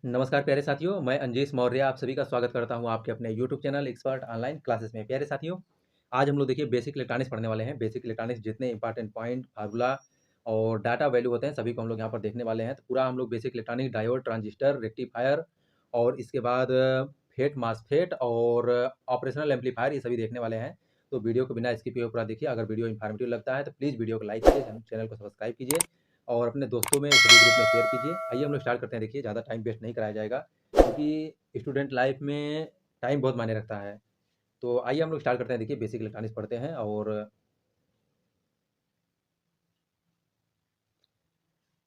नमस्कार प्यारे साथियों, मैं अंजेश मौर्य आप सभी का स्वागत करता हूं आपके अपने YouTube channel expert online classes में। प्यारे साथियों, आज हम लोग देखिए बेसिक इलेक्ट्रॉनिक्स पढ़ने वाले हैं। बेसिक इलेक्ट्रॉनिक्स जितने इंपॉर्टेंट पॉइंट, फार्मूला और डाटा वैल्यू होते हैं सभी को हम लोग यहाँ पर देखने वाले हैं। तो पूरा हम लोग basic electronics, diode, transistor, rectifier और इसके बाद फेट, मासफेट और ऑपरेशनल एम्पलीफायर ये सभी देखने वाले हैं। तो वीडियो को बिना स्किप किए पूरा देखिए। अगर वीडियो इन्फॉर्मेटिव लगता है तो प्लीज़ वीडियो को लाइक कीजिए, चैनल को सब्सक्राइब कीजिए और अपने दोस्तों में सभी ग्रुप में शेयर कीजिए। आइए हम लोग स्टार्ट करते हैं। देखिए ज़्यादा टाइम वेस्ट नहीं कराया जाएगा क्योंकि स्टूडेंट लाइफ में टाइम बहुत मायने रखता है। तो आइए हम लोग स्टार्ट करते हैं। देखिए बेसिक इलेक्ट्रॉनिक्स पढ़ते हैं और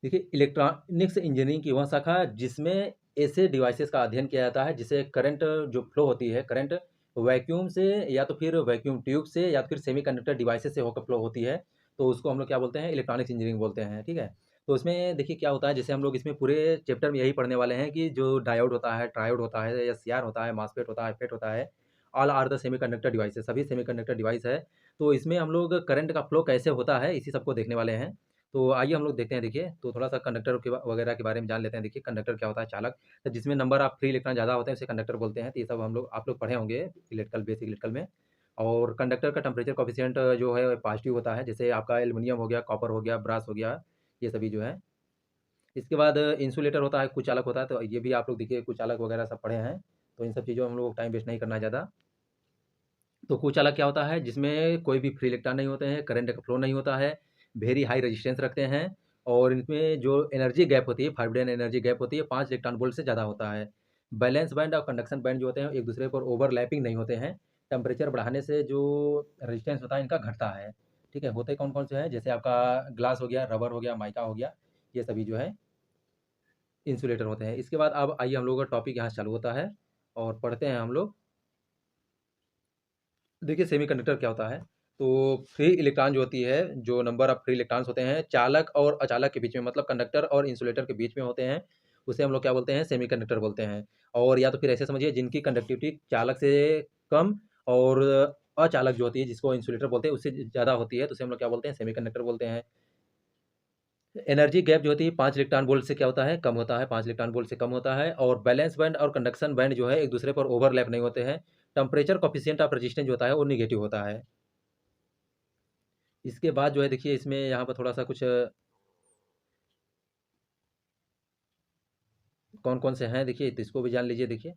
देखिए इलेक्ट्रॉनिक्स इंजीनियरिंग की वह शाखा जिसमें ऐसे डिवाइसेस का अध्ययन किया जाता है जिससे करंट जो फ्लो होती है, करंट वैक्यूम से या तो फिर वैक्यूम ट्यूब से या तो फिर सेमीकंडक्टर डिवाइसेस से होकर फ्लो होती है। तो उसको हम लोग क्या बोलते हैं? इलेक्ट्रॉनिक्स इंजीनियरिंग बोलते हैं, ठीक है? तो इसमें देखिए क्या होता है, जैसे हम लोग इसमें पूरे चैप्टर में यही पढ़ने वाले हैं कि जो डायोड होता है, ट्रायोड होता है या सीआर होता है, मॉसफेट होता है, फेट होता है, all are the semiconductor devices, सभी सेमीकंडक्टर डिवाइस है। तो इसमें हम लोग करंट का फ्लो कैसे होता है इसी सबको देखने वाले हैं। तो आइए हम लोग देखते हैं। देखिए तो थोड़ा-सा कंडक्टर के वगैरह के बारे में जान लेते हैं। देखिए कंडक्टर क्या होता है? चालक। तो जिसमें नंबर ऑफ फ्री इलेक्ट्रॉन ज़्यादा होते हैं उसे कंडक्टर बोलते हैं। तो ये सब हम लोग आप लोग पढ़े होंगे इलेक्ट्रिकल, बेसिक इलेक्ट्रिकल में। और कंडक्टर का टेम्परेचर कोएफ़िशिएंट जो है पॉज़िटिव होता है। जैसे आपका एल्युमिनियम हो गया, कॉपर हो गया, ब्रास हो गया, ये सभी जो है। इसके बाद इंसुलेटर होता है, कुचालक होता है। तो ये भी आप लोग देखिए कुचालक वगैरह सब पढ़े हैं। तो इन सब चीज़ों में हम लोग को टाइम वेस्ट नहीं करना है ज़्यादा। तो कुचालक क्या होता है? जिसमें कोई भी फ्री इलेक्ट्रॉन नहीं होते हैं, करंट का फ्लो नहीं होता है, वेरी हाई रेजिस्टेंस रखते हैं और इनमें जो एनर्जी गैप होती है, फ़ारबिडन एनर्जी गैप होती है, 5 इलेक्ट्रॉन वोल्ट से ज़्यादा होता है। बैलेंस बैंड और कंडक्शन बैंड जो होते हैं, एक दूसरे पर ओवरलैपिंग नहीं होते हैं। टेम्परेचर बढ़ाने से जो रेजिस्टेंस होता है इनका घटता है। ठीक है? होते कौन-कौन से हैं? जैसे आपका ग्लास हो गया, रबर हो गया, माइका हो गया, ये सभी जो है इंसुलेटर होते हैं। इसके बाद अब आइए हम लोग का टॉपिक यहाँ से चालू होता है और पढ़ते हैं हम लोग। देखिए सेमीकंडक्टर क्या होता है? तो फ्री इलेक्ट्रॉन जो होती है, जो नंबर ऑफ फ्री इलेक्ट्रॉन्स होते हैं, चालक और अचालक के बीच में, मतलब कंडक्टर और इंसुलेटर के बीच में होते हैं, उसे हम लोग क्या बोलते हैं? सेमीकंडक्टर बोलते हैं। और या तो फिर ऐसे समझिए जिनकी कंडक्टिविटी चालक से कम और अचालक जो होती है, जिसको इंसुलेटर बोलते हैं, उससे ज़्यादा होती है, तो उसे हम लोग क्या बोलते हैं? सेमीकंडक्टर बोलते हैं। एनर्जी गैप जो होती है 5 इलेक्ट्रॉन वोल्ट से क्या होता है? कम होता है, 5 इलेक्ट्रॉन वोल्ट से कम होता है। और बैलेंस बैंड और कंडक्शन बैंड जो है एक दूसरे पर ओवरलैप नहीं होते हैं। टेम्परेचर कोएफ़िशिएंट ऑफ रेजिस्टेंस जो होता है वो नेगेटिव होता है। इसके बाद जो है देखिए इसमें यहाँ पर थोड़ा-सा कुछ कौन-कौन से हैं देखिए, तो इसको भी जान लीजिए देखिए।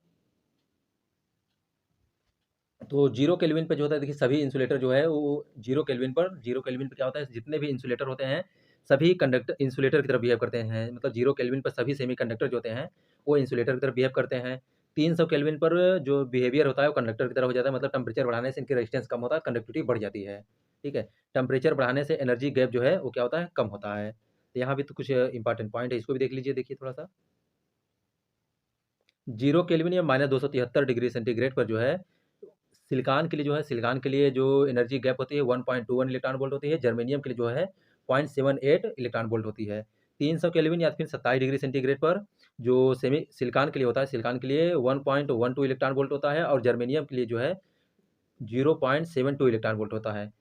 तो 0 केल्विन पे जो होता है देखिए, सभी इंसुलेटर जो है वो 0 केल्विन पे क्या होता है, जितने भी इंसुलेटर होते हैं सभी कंडक्टर इंसुलेटर की तरह बिहेव करते हैं। मतलब 0 केल्विन पर सभी सेमीकंडक्टर जो होते हैं वो इंसुलेटर की तरह बिहेव करते हैं। 300 केल्विन पर जो बिहेवियर होता है वो कंडक्टर की तरह हो जाता है। मतलब टेम्परेचर बढ़ाने से इनकी रेजिस्टेंस कम होता है, कंडक्टिविटी बढ़ जाती है। ठीक है? टेम्परेचर बढ़ाने से एनर्जी गैप जो है वो क्या होता है? कम होता है। तो यहाँ भी तो कुछ इंपॉर्टेंट पॉइंट है, इसको भी देख लीजिए देखिए थोड़ा-सा। 0 केल्विन या -273 डिग्री सेंटीग्रेड पर जो है, सिलिकॉन के लिए जो है, सिलिकॉन के लिए जो एनर्जी गैप होती है 1.21 इलेक्ट्रॉन वोल्ट होती है। जर्मेनियम के लिए जो है 0.78 इलेक्ट्रॉन वोल्ट होती है। 300 केल्विन या फिर 27 डिग्री सेंटीग्रेड पर जो सेमी सिलिकॉन के लिए होता है, सिलिकॉन के लिए 1.12 इलेक्ट्रॉन वोल्ट होता है और जर्मेनियम के लिए जो है 0.72 इलेक्ट्रॉन वोल्ट होता है।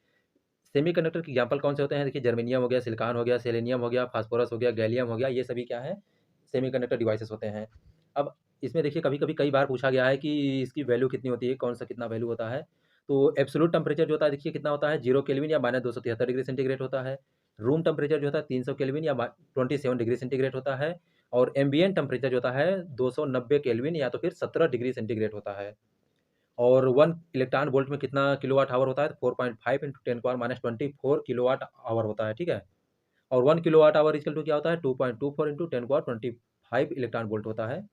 सेमीकंडक्टर के एग्जाम्पल कौन से होते हैं? देखिए जर्मेनियम हो गया, सिलिकॉन हो गया, सेलेनियम हो गया, फास्फोरस हो गया, गैलियम हो गया, ये सभी क्या है? सेमीकंडक्टर डिवाइसेस होते हैं। अब इसमें देखिए कभी-कभी कई बार पूछा गया है कि इसकी वैल्यू कितनी होती है, कौन-सा कितना वैल्यू होता है? तो एब्सोल्यूट टेम्परेचर जो होता है देखिए कितना होता है? 0 केल्विन या -273 डिग्री सेंटीग्रेड होता है। रूम टेम्परेचर जो होता है 300 केल्विन या 27 डिग्री सेंटीग्रेड होता है। और एम्बिएंट टेम्परेचर जो होता है 290 केल्विन या तो फिर 17 डिग्री सेंटीग्रेड होता है। और 1 इलेक्ट्रॉन वोल्ट में कितना किलोवाट आवर होता है? 4.5 × 10⁻24 किलोवाट आवर होता है, ठीक है? और 1 किलोवाट आवर इक्वल टू क्या होता है? 2.24 × 10⁻25 इलेक्ट्रॉन वोल्ट होता है।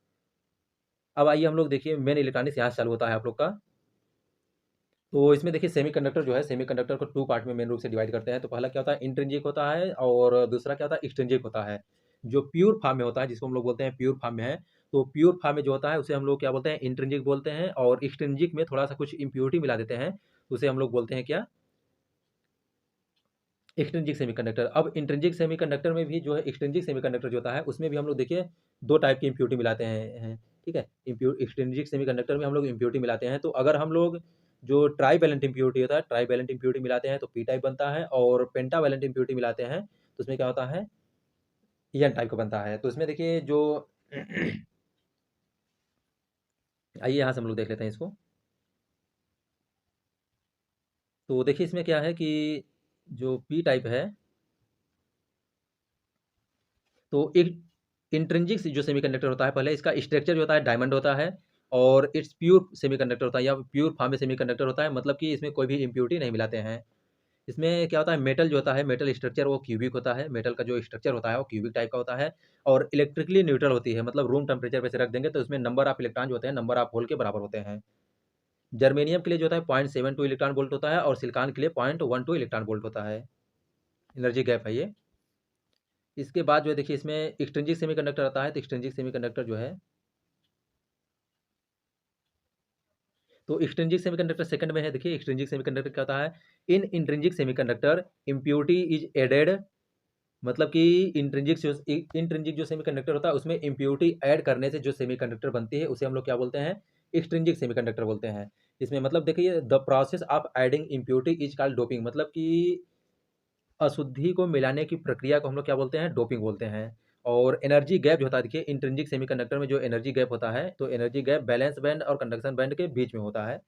अब आइए हम लोग देखिए मेन इलेक्ट्रॉनिक्स यहाँ से चालू होता है आप लोग का। तो इसमें देखिए सेमीकंडक्टर जो है, सेमीकंडक्टर को 2 पार्ट में मेन रूप से डिवाइड करते हैं। तो पहला क्या होता है? इंट्रिंसिक होता है और दूसरा क्या होता है? एक्सट्रिंसिक होता है। जो प्योर फॉर्म में होता है, जिसको हम लोग बोलते हैं प्योर फॉर्म में है, तो प्योर फॉर्म में जो होता है उसे हम लोग क्या बोलते हैं? इंट्रिंसिक बोलते हैं। और एक्सट्रिंसिक में थोड़ा-सा कुछ इम्प्योरिटी मिला देते हैं, उसे हम लोग बोलते हैं क्या? Extrinsic semiconductor. अब इंट्रिंसिक सेमीकंडक्टर में भी जो है, एक्सट्रिंसिक सेमीकंडक्टर जो होता है उसमें भी हम लोग देखिए 2 टाइप की इम्प्योरिटी मिलाते हैं, ठीक है? एक्सट्रिंसिक सेमीकंडक्टर में हम लोग इम्प्योरिटी मिलाते हैं। तो अगर हम लोग जो ट्राइवैलेंट इम्प्योरिटी होता है, ट्राइवैलेंट इम्प्योरिटी मिलाते हैं तो पी टाइप बनता है। और पेंटावैलेंट इम्प्योरिटी मिलाते हैं तो उसमें क्या होता है? एन टाइप का बनता है। तो इसमें देखिए जो आइए यहाँ से हम लोग देख लेते हैं इसको। तो देखिए इसमें क्या है कि जो पी टाइप है, तो एक इंट्रिंसिक जो सेमीकंडक्टर होता है, पहले इसका स्ट्रक्चर जो होता है डायमंड होता है, और इट्स प्योर सेमीकंडक्टर होता है या प्योर फॉर्म में सेमीकंडक्टर होता है, मतलब कि इसमें कोई भी इम्प्योरिटी नहीं मिलाते हैं। इसमें क्या होता है, मेटल जो होता है, मेटल स्ट्रक्चर वो क्यूबिक होता है, मेटल का जो स्ट्रक्चर होता है वो क्यूबिक टाइप का होता है, और इलेक्ट्रिकली न्यूट्रल होती है, मतलब रूम टेम्परेचर पे से रख देंगे तो इसमें नंबर ऑफ इलेक्ट्रॉन जो होते हैं नंबर ऑफ होल के बराबर होते हैं। जर्मेनियम के लिए जो होता है 0.72 इलेक्ट्रॉन वोल्ट होता है, और सिलिकॉन के लिए 0.12 इलेक्ट्रॉन वोल्ट होता है। एनर्जी गैप है ये। इसके बाद जो है देखिए इसमें एक्सट्रिंसिक सेमीकंडक्टर आता है, तो एक्सट्रिंसिक सेमीकंडक्टर जो है, तो एक्सट्रिंसिक सेमीकंडक्टर सेकंड में है। देखिए एक्सट्रिंसिक सेमीकंडक्टर क्या होता है, in intrinsic semiconductor impurity is added, मतलब कि इंट्रिंसिक जो सेमीकंडक्टर होता है उसमें इम्प्योरिटी ऐड करने से जो सेमीकंडक्टर बनती है उसे हम लोग क्या बोलते हैं, एक्सट्रिंसिक सेमीकंडक्टर बोलते हैं। इसमें मतलब देखिए the process of adding impurity is called doping, मतलब कि अशुद्धि को मिलाने की प्रक्रिया को हम लोग क्या बोलते हैं, डोपिंग बोलते हैं। और एनर्जी गैप जो होता है, देखिए इंट्रिंसिक सेमीकंडक्टर में जो एनर्जी गैप होता है, तो एनर्जी गैप बैलेंस बैंड और कंडक्शन बैंड के बीच में होता है।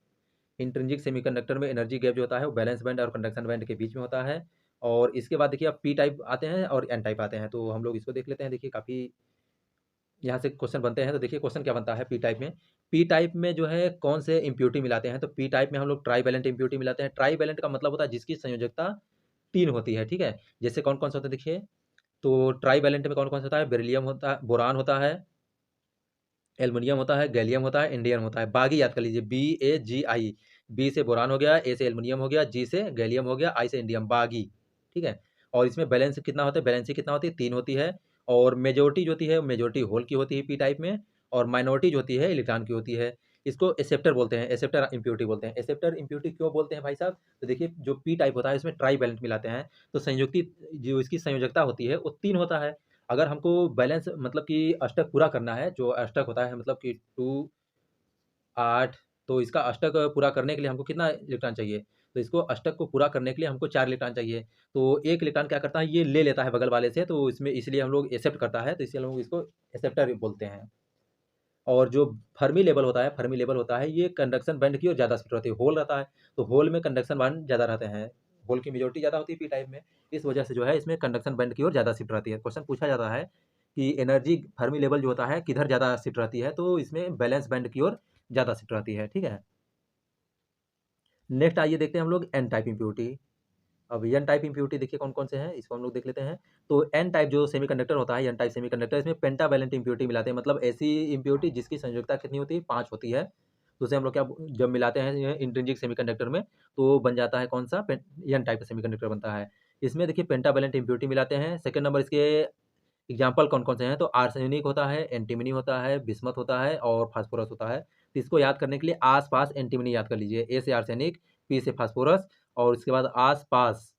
इंट्रिंसिक सेमीकंडक्टर में एनर्जी गैप जो होता है वो बैलेंस बैंड और कंडक्शन बैंड के बीच में होता है। और इसके बाद देखिए अब पी टाइप आते हैं और एन टाइप आते हैं, तो हम लोग इसको देख लेते हैं। देखिए काफ़ी यहाँ से क्वेश्चन बनते हैं, तो देखिए क्वेश्चन क्या बनता है पी टाइप में। पी टाइप में जो है कौन से इम्प्योरिटी मिलाते हैं, तो पी टाइप में हम लोग ट्राई वैलेंट इम्प्योरिटी मिलाते हैं। ट्राई वैलेंट का मतलब होता है जिसकी संयोजकता 3 होती है, ठीक है। जैसे कौन-कौन से होते हैं देखिए, तो ट्राई वैलेंट में कौन-कौन सा होता है, बेरिलियम होता है, बोरान होता है, एल्युमिनियम होता है, गैलियम होता है, इंडियम होता है। बागी याद कर लीजिए, BAGI। बी से बोरान हो गया, ए से एल्युमिनियम हो गया, जी से गैलियम हो गया, आई से इंडियम, बागी। ठीक है। और इसमें बैलेंस कितना होता है, बैलेंसी कितना होती है, 3 होती है। और मेजोरिटी जो होती है, मेजोरिटी होल की होती है पी टाइप में, और माइनॉरिटी जो होती है इलेक्ट्रॉन की होती है। इसको एक्सेप्टर बोलते हैं, एक्सेप्टर इम्प्योरिटी बोलते हैं। एक्सेप्टर इम्प्योरिटी क्यों बोलते हैं भाई साहब, तो देखिए जो पी टाइप होता है इसमें ट्राई वैलेंट मिलाते हैं, तो संयुक्ति जो इसकी संयोजकता होती है वो 3 होता है। अगर हमको बैलेंस मतलब कि अष्टक पूरा करना है, जो अष्टक होता है मतलब कि 2 8, तो इसका अष्टक पूरा करने के लिए हमको कितना इलेक्ट्रॉन चाहिए? तो इसको अष्टक को पूरा करने के लिए हमको 4 इलेक्ट्रॉन चाहिए। तो 1 इलेक्ट्रॉन क्या करता है, ये ले लेता है बगल वाले से, तो इसमें इसलिए हम लोग एक्सेप्ट करता है, तो इसलिए हम लोग इसको एक्सेप्टर बोलते हैं। और जो फर्मी लेवल होता है, ये कंडक्शन बैंड की ओर ज़्यादा शिफ्ट रहती है। होल रहता है, तो होल में कंडक्शन बैंड ज़्यादा रहते हैं। होल की मेजॉरिटी ज़्यादा होती है पी टाइप में, इस वजह से जो है इसमें कंडक्शन बैंड की ओर ज़्यादा शिफ्ट रहती है। क्वेश्चन पूछा जाता है कि एनर्जी फर्मी लेवल जो होता है किधर ज़्यादा शिफ्ट रहती है, तो इसमें बैलेंस बैंड की ओर ज़्यादा शिफ्ट रहती है, ठीक है। नेक्स्ट आइए देखते हैं हम लोग एन टाइप इम्प्योरिटी। अब एन टाइप इम्प्योरिटी देखिए कौन-कौन से हैं, इसको हम लोग देख लेते हैं। तो एन टाइप जो सेमीकंडक्टर होता है, एन टाइप सेमीकंडक्टर, इसमें पेंटावैलेंट इम्प्योरिटी मिलाते हैं, मतलब ऐसी इम्प्योरिटी जिसकी संयोजकता कितनी होती है, 5 होती है। तो उसे हम लोग क्या जब मिलाते हैं ये इंट्रिंसिक सेमीकंडक्टर में, तो बन जाता है कौन-सा एन टाइप का सेमीकंडक्टर बनता है। इसमें देखिए पेंटावैलेंट इम्प्योरिटी मिलाते हैं। सेकंड नंबर इसके एग्जाम्पल कौन-कौन से हैं, तो आर्सेनिक होता है, एंटीमनी होता है, बिस्मथ होता है और फास्फोरस होता है। तो इसको याद करने के लिए आस-पास एंटीमनी याद कर लीजिए। ए से आर्सेनिक, पी से फास्फोरस, और उसके बाद आस-पास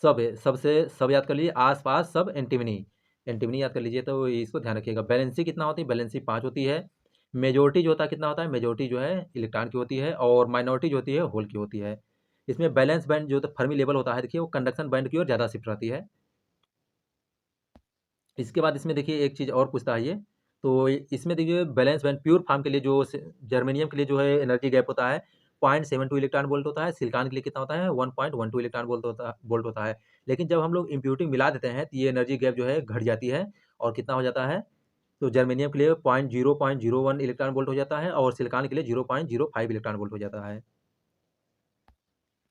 सब है, सबसे सब याद कर लीजिए, आस-पास सब एंटीमनी। एंटीमनी याद कर लीजिए, तो इसको ध्यान रखिएगा। वैलेंसी कितना होती है, वैलेंसी 5 होती है। मेजॉरिटी जो होता है कितना होता है, मेजॉरिटी जो है इलेक्ट्रॉन की होती है, और माइनॉरिटी जो होती है होल की होती है। इसमें बैलेंस बैंड जो होता है फर्मी लेवल होता है, देखिए वो कंडक्शन बैंड की ओर ज़्यादा शिफ्ट रहती है। इसके बाद इसमें देखिए एक चीज़ और पूछता है ये, तो इसमें देखिए बैलेंस बैंड प्योर फॉर्म के लिए जो जर्मेनियम के लिए जो है एनर्जी गैप होता है 0.72 इलेक्ट्रॉन वोल्ट होता है। सिलिकॉन के लिए कितना होता है, 1.12 इलेक्ट्रॉन वोल्ट होता है। लेकिन जब हम लोग इम्प्योरिटी मिला देते हैं तो ये एनर्जी गैप जो है घट जाती है, और कितना हो जाता है, तो जर्मेनियम के लिए 0.01 इलेक्ट्रॉन वोल्ट हो जाता है, और सिलिकॉन के लिए 0.05 इलेक्ट्रॉन वोल्ट हो जाता है।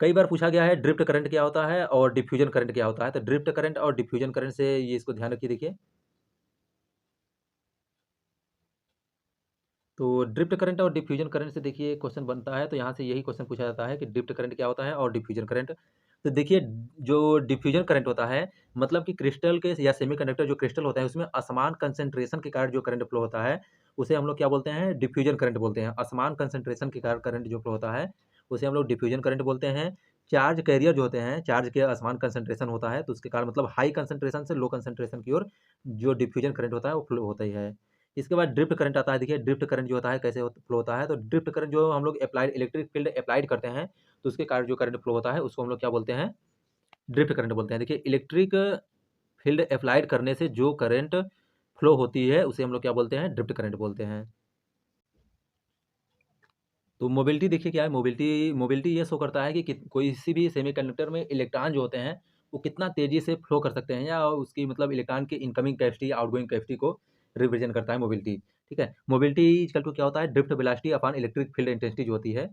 कई बार पूछा गया है ड्रिफ्ट करंट क्या होता है और डिफ्यूजन करंट क्या होता है, तो ड्रिफ्ट करंट और डिफ्यूजन करंट से ये इसको ध्यान रखिए। देखिए तो ड्रिफ्ट करंट और डिफ्यूजन करंट से देखिए क्वेश्चन बनता है, तो यहाँ से यही क्वेश्चन पूछा जाता है कि ड्रिफ्ट करंट क्या होता है और डिफ्यूजन करंट। तो देखिए जो डिफ्यूजन करंट होता है, मतलब कि क्रिस्टल के या सेमीकंडक्टर जो क्रिस्टल होता है उसमें असमान कंसंट्रेशन के कारण जो करंट फ्लो होता है उसे हम लोग क्या बोलते हैं, डिफ्यूजन करंट बोलते हैं। असमान कंसंट्रेशन के कारण करंट जो फ्लो होता है उसे हम लोग डिफ्यूजन करंट बोलते हैं। चार्ज कैरियर जो होते हैं, चार्ज के असमान कंसंट्रेशन होता है, तो उसके कारण मतलब हाई कंसंट्रेशन से लो कंसंट्रेशन की ओर जो डिफ्यूजन करंट होता है वो फ्लो होता ही है। इसके बाद ड्रिफ्ट करंट आता है। देखिए ड्रिफ्ट करंट जो होता है कैसे फ्लो होता है, तो ड्रिफ्ट करंट जो हम लोग अप्लाइड इलेक्ट्रिक फील्ड अप्लाइड करते हैं तो उसके कारण जो करंट फ्लो होता है उसको हम लोग क्या बोलते हैं, ड्रिफ्ट करंट बोलते हैं। देखिए इलेक्ट्रिक फील्ड अप्लाइड करने से जो करंट फ्लो होती है उसे हम लोग क्या बोलते हैं, ड्रिफ्ट करंट बोलते हैं। तो मोबिलिटी देखिए क्या है, मोबिलिटी मोबिलिटी ये शो करता है कि कोई भी सेमीकंडक्टर में इलेक्ट्रॉन जो होते हैं, वो कितना तेज़ी से फ्लो कर सकते हैं, या उसकी मतलब इलेक्ट्रॉन की इनकमिंग कैपेसिटी, आउटगोइंग कैपेसिटी को रिप्रेजेंट करता है मोबिलिटी, ठीक है। मोबिलिटी इक्वल टू क्या होता है, drift velocity upon electric field intensity जो होती है,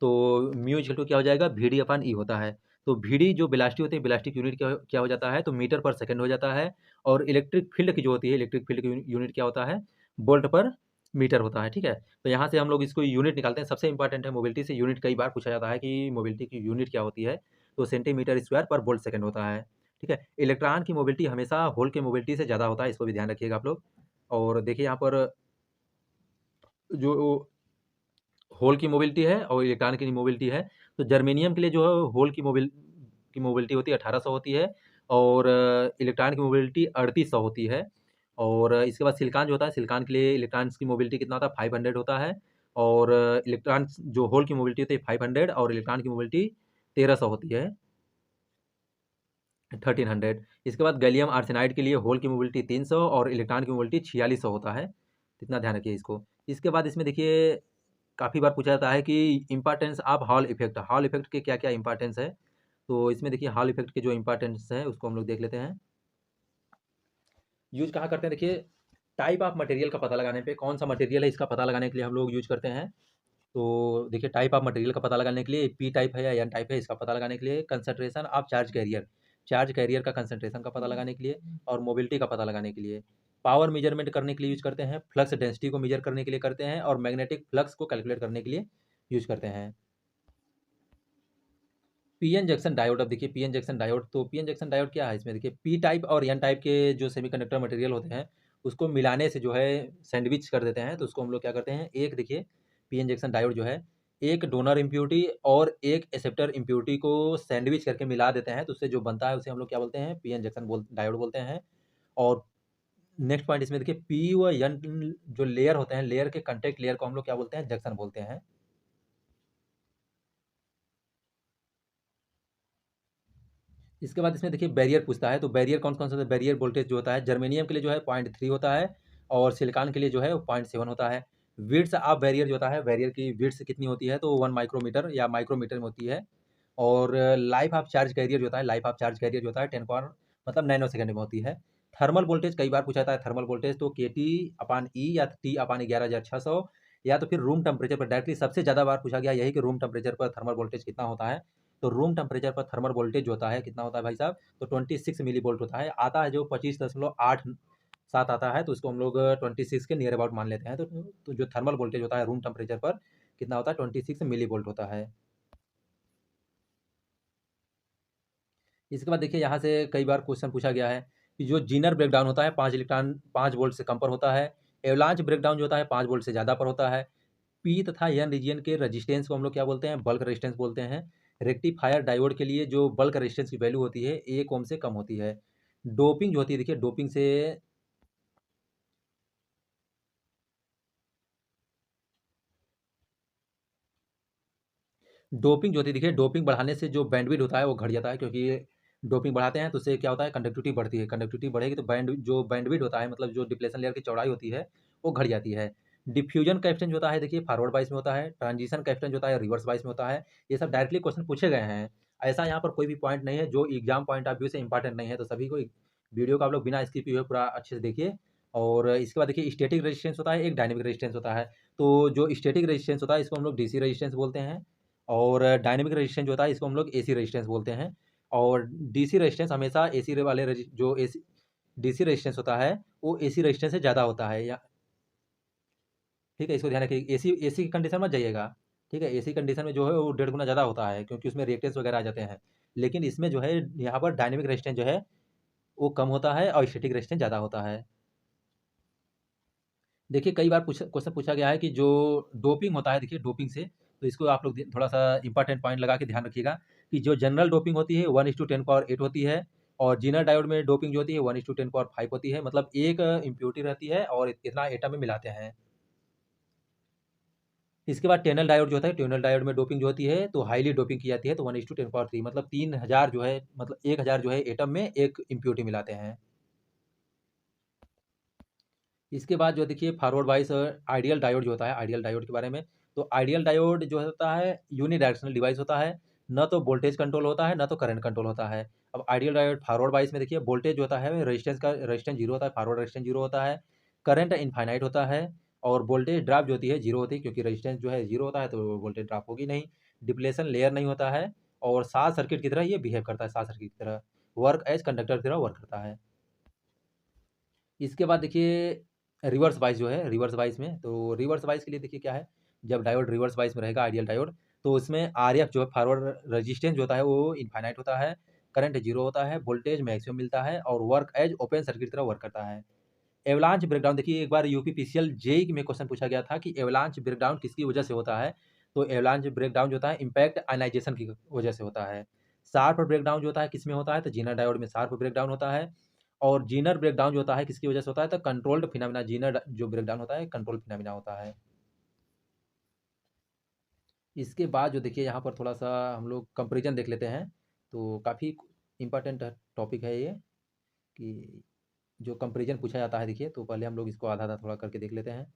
तो म्यू इक्वल टू क्या हो जाएगा, वी अपॉन ई होता है। तो वी जो वेलोसिटी होती है, वेलोसिटी की यूनिट क्या क्या हो जाता है, तो मीटर पर सेकंड हो जाता है। और इलेक्ट्रिक फील्ड की जो होती है, इलेक्ट्रिक फील्ड की यूनिट क्या होता है, वोल्ट पर मीटर होता है, ठीक है। तो यहाँ से हम लोग इसको यूनिट निकालते हैं। सबसे इंपॉर्टेंट है मोबिलिटी से यूनिट, कई बार पूछा जाता है कि मोबिलिटी की यूनिट क्या होती है, तो सेंटीमीटर स्क्वायर पर वोल्ट सेकंड होता है, ठीक है। इलेक्ट्रॉन की मोबिलिटी हमेशा होल की मोबिलिटी से ज़्यादा होता है, इसको भी ध्यान रखिएगा आप लोग। और देखिए यहाँ पर जो होल की मोबिलिटी है और इलेक्ट्रॉन की मोबिलिटी है, तो जर्मेनियम के लिए जो है होल की मोबिलिटी होती है 1800 होती है, और इलेक्ट्रॉन की मोबिलिटी 3800 होती है। और इसके बाद सिलिकॉन जो होता है, सिलिकॉन के लिए इलेक्ट्रॉन्स की मोबिलिटी कितना होता है, 500 होता है। और इलेक्ट्रॉन्स जो होल की मोबिलिटी होती है 500, और इलेक्ट्रॉन की मोबिलिटी 1300 होती है, 1300। इसके बाद गैलियम आर्सेनाइड के लिए होल की मोबिलिटी 300 और इलेक्ट्रॉन की मोबिलिटी 4600 होता है। इतना ध्यान रखिए इसको। इसके बाद इसमें देखिए काफ़ी बार पूछा जाता है कि इम्पोर्टेंस ऑफ हॉल इफेक्ट के क्या क्या इंपॉर्टेंस है। तो इसमें देखिए हॉल इफेक्ट के जो इंपॉर्टेंस है उसको हम लोग देख लेते हैं। यूज कहाँ करते हैं, देखिए टाइप ऑफ मटेरियल का पता लगाने पे, कौन सा मटेरियल है इसका पता लगाने के लिए हम लोग यूज करते हैं। तो देखिए टाइप ऑफ मटेरियल का पता लगाने के लिए, पी टाइप है या एन टाइप है, इसका पता लगाने के लिए, कंसंट्रेशन ऑफ चार्ज कैरियर का कंसंट्रेशन का पता लगाने के लिए, और मोबिलिटी का पता लगाने के लिए, पावर मेजरमेंट करने के लिए यूज करते हैं, फ्लक्स डेंसिटी को मेजर करने के लिए करते हैं, और मैग्नेटिक फ्लक्स को कैलकुलेट करने के लिए यूज करते हैं। पीएन जंक्शन डायोड, अब देखिए पीएन जंक्शन डायोड, तो पीएन जंक्शन डायोड क्या है, इसमें देखिए पी टाइप और एन टाइप के जो सेमीकंडक्टर मटेरियल होते हैं, उसको मिलाने से जो है सैंडविच कर देते हैं। तो उसको हम लोग क्या करते हैं, एक देखिए पीएन जंक्शन डायोड जो है, एक डोनर इम्प्योरिटी और एक एक्सेप्टर इम्प्योरिटी को सैंडविच करके मिला देते हैं, तो उससे जो बनता है उसे हम लोग क्या बोलते हैं, पीएन जंक्शन डायोड बोलते हैं। और नेक्स्ट पॉइंट इसमें देखिए पी व एन जो लेयर होते हैं, लेयर के कंटेक्ट लेयर को हम लोग क्या बोलते हैं, जंक्शन बोलते हैं। इसके बाद इसमें देखिए बैरियर पूछता है, तो बैरियर कौन कौन सा होता है, बैरियर वोल्टेज जो होता है जर्मेनियम के लिए जो है 0.3 होता है, और सिलिकॉन के लिए जो है वो 0.7 होता है। विड्थ ऑफ बैरियर जो होता है, बैरियर की विड्थ कितनी होती है, तो 1 माइक्रोमीटर या माइक्रोमीटर में होती है। और लाइफ ऑफ चार्ज कैरियर जो होता है, लाइफ ऑफ चार्ज कैरियर जो होता है 10 पावर मतलब नैनो सेकंड में होती है। थर्मल वोल्टेज कई बार पूछा जाता है, थर्मल वोल्टेज तो के टी अपान ई या टी अपान 11,600, या तो फिर रूम टेम्परेचर पर डायरेक्टली सबसे ज़्यादा बार पूछा गया यही कि रूम टेम्परेचर पर थर्मल वोल्टेज कितना होता है। तो रूम टेम्परेचर पर थर्मल वोल्टेज जो होता है कितना होता है भाई साहब, तो 26 मिली वोल्ट होता है, आता है जो 25.87 आता है, तो उसको हम लोग 26 के नियर अबाउट मान लेते हैं। तो जो थर्मल वोल्टेज होता है रूम टेम्परेचर पर कितना होता है, 26 मिली वोल्ट होता है। इसके बाद देखिए यहाँ से कई बार क्वेश्चन पूछा गया है कि जो जीनर ब्रेकडाउन होता है 5 इलेक्ट्रॉन 5 वोल्ट से कम पर होता है, एवलांच ब्रेकडाउन जो होता है 5 वोल्ट से ज़्यादा पर होता है। पी तथा एन रीजियन के रेजिस्टेंस को हम लोग क्या बोलते हैं, बल्क रेजिस्टेंस बोलते हैं। रेक्टिफायर डायोड के लिए जो बल्क रेजिस्टेंस की वैल्यू होती है 1 ओम से कम होती है। डोपिंग जो होती है, देखिए डोपिंग जो होती है, देखिए डोपिंग बढ़ाने से जो बैंडविड्थ होता है वो घट जाता है, क्योंकि डोपिंग बढ़ाते हैं तो उससे क्या होता है, कंडक्टिविटी बढ़ती है, कंडक्टिविटी बढ़ेगी तो बैंडविड्थ होता है, मतलब जो डिप्लेशन लेयर की चौड़ाई होती है वो घट जाती है। डिफ्यूजन कैपेसिटेंस होता है, देखिए फॉरवर्ड बाइस में होता है, ट्रांजिशन कैपेसिटेंस होता है रिवर्स बाइस में होता है। ये सब डायरेक्टली क्वेश्चन पूछे गए हैं। ऐसा यहाँ पर कोई भी पॉइंट नहीं है जो एग्जाम पॉइंट ऑफ व्यू से इंपॉर्टेंट नहीं है, तो सभी को वीडियो को आप लोग बिना स्किप हुए पूरा अच्छे से देखिए। और इसके बाद देखिए स्टैटिक रेजिस्टेंस होता है, एक डायनेमिक रेजिस्टेंस होता है। तो जो स्टैटिक रेजिस्टेंस होता है इसको हम लोग डीसी रेजिस्टेंस बोलते हैं, और डायनेमिक रेजिस्टेंस जो होता है इसको हम लोग एसी रेजिस्टेंस बोलते हैं। और डीसी रेजिस्टेंस हमेशा एसी वाले जो एसी डीसी रेजिस्टेंस होता है वो एसी रेजिस्टेंस से ज़्यादा होता है, या ठीक है, इसको ध्यान रखिए। एसी एसी की कंडीशन मत जाइएगा, ठीक है, एसी कंडीशन में जो है वो 1.5 गुना ज़्यादा होता है, क्योंकि उसमें रिएक्टेंस वगैरह आ जाते हैं। लेकिन इसमें जो है यहाँ पर डायनेमिक रेजिस्टेंस जो है वो कम होता है और स्टैटिक रेजिस्टेंस ज़्यादा होता है। देखिए कई बार क्वेश्चन पूछा गया है कि जो डोपिंग होता है, देखिए डोपिंग से, तो इसको आप लोग थोड़ा सा इंपॉर्टेंट पॉइंट लगा के ध्यान रखिएगा कि जो जनरल डोपिंग होती है 1:10 पावर 8 होती है, और जीनर डायोड में डोपिंग जो होती है 1:10 पावर 5 होती है, मतलब एक इम्प्योरिटी रहती है और इतना एटम में मिलाते हैं। इसके बाद टेनल डायोड जो होता है, टेनल डायोड में डोपिंग जो होती है तो हाईली डोपिंग की जाती है, तो 1:10 पावर 3 मतलब 3000 जो है, मतलब 1000 जो है एटम में एक इम्प्योरिटी मिलाते हैं। इसके बाद जो देखिए फॉरवर्ड वाइस आइडियल डायोड जो होता है, आइडियल डायोड के बारे में, तो आइडियल डायोड जो होता है यूनिडायरेक्शनल डिवाइस होता है, ना तो वोल्टेज कंट्रोल होता है, ना तो करंट कंट्रोल होता है। अब आइडियल डायोड फॉरवर्ड बायस में देखिए वोल्टेज जो होता है रेजिस्टेंस 0 होता है, फॉरवर्ड रेजिस्टेंस 0 होता है, करंट इनफाइनाइट होता है और वोल्टेज ड्रॉप जो होती है 0 होती है, क्योंकि रेजिस्टेंस जो है 0 होता है तो वोल्टेज ड्रॉप होगी नहीं। डिप्लेशन लेयर नहीं होता है और शॉर्ट सर्किट की तरह ये बिहेव करता है, शॉर्ट सर्किट की तरह वर्क एज कंडक्टर की तरह वर्क करता है। इसके बाद देखिए रिवर्स बायस जो है, रिवर्स बायस में तो रिवर्स बायस के लिए देखिए क्या है, जब डायोड रिवर्स बायस में रहेगा आइडियल डायोड, तो उसमें आरएफ जो है फॉरवर्ड रेजिस्टेंस जो होता है वो इनफाइनाइट होता है, करंट 0 होता है, वोल्टेज मैक्सिमम मिलता है और वर्क एज ओपन सर्किट की तरह वर्क करता है। एवलांच ब्रेकडाउन देखिए, एक बार यूपीपीसीएल जेईई में क्वेश्चन पूछा गया था कि एवलांच ब्रेकडाउन किसकी वजह से होता है? तो एवलांच ब्रेकडाउन जो होता है इम्पैक्ट आयनाइजेशन की वजह से होता है। शार्प ब्रेकडाउन जो होता है किसमें होता है? तो जीनर डायोड में शार्प ब्रेकडाउन होता है। और जीनर ब्रेकडाउन जो होता है किसकी वजह से होता है? तो कंट्रोल्ड फिनोमेना, जीनर जो ब्रेकडाउन होता है कंट्रोल्ड फिनोमेना होता है। इसके बाद जो देखिए यहाँ पर थोड़ा-सा हम लोग कंपैरिज़न देख लेते हैं, तो काफ़ी इम्पोर्टेंट टॉपिक है ये कि जो कंपैरिज़न पूछा जाता है देखिए, तो पहले हम लोग इसको आधा-आधा थोड़ा करके देख लेते हैं।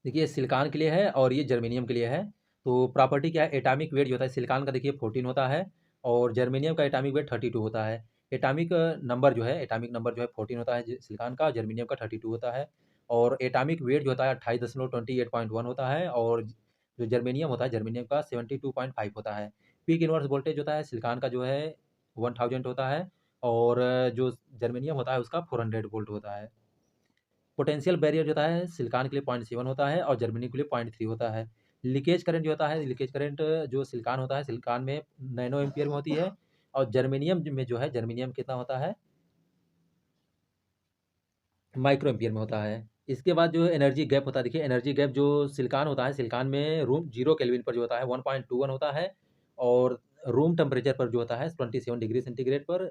देखिए सिलिकॉन के लिए है और ये जर्मेनियम के लिए है। तो प्रॉपर्टी क्या है, एटॉमिक वेट जो होता है सिलिकॉन का देखिए 14 होता है और जर्मेनियम का एटॉमिक वेट 32 होता है। एटॉमिक नंबर जो है, एटॉमिक नंबर जो है 14 होता है सिलिकॉन का, जर्मेनियम का 32 होता है। और एटॉमिक वेट जो होता है 28.28.1 होता है और जो जर्मेनियम होता है, जर्मेनियम का 72.5 होता है। पीक इनवर्स वोल्टेज होता है सिलिकॉन का जो है 1000 होता है और जो जर्मेनियम होता है उसका 400 वोल्ट होता है। पोटेंशियल बैरियर जो होता है सिलिकॉन के लिए 0.7 होता है और जर्मनी के लिए 0.3 होता है। लीकेज करंट जो होता है, लीकेज करंट जो सिलिकॉन होता है, सिलिकॉन में नैनो एम्पियर में होती है और जर्मेनियम में जो है, जर्मेनियम कितना होता है? माइक्रो एम्पियर में होता है। इसके बाद जो एनर्जी गैप होता है, देखिए एनर्जी गैप जो सिलिकॉन होता है, सिलिकॉन में रूम 0 केल्विन पर जो होता है 1.21 होता है और रूम टेम्परेचर पर जो होता है 27 डिग्री सेंटीग्रेड पर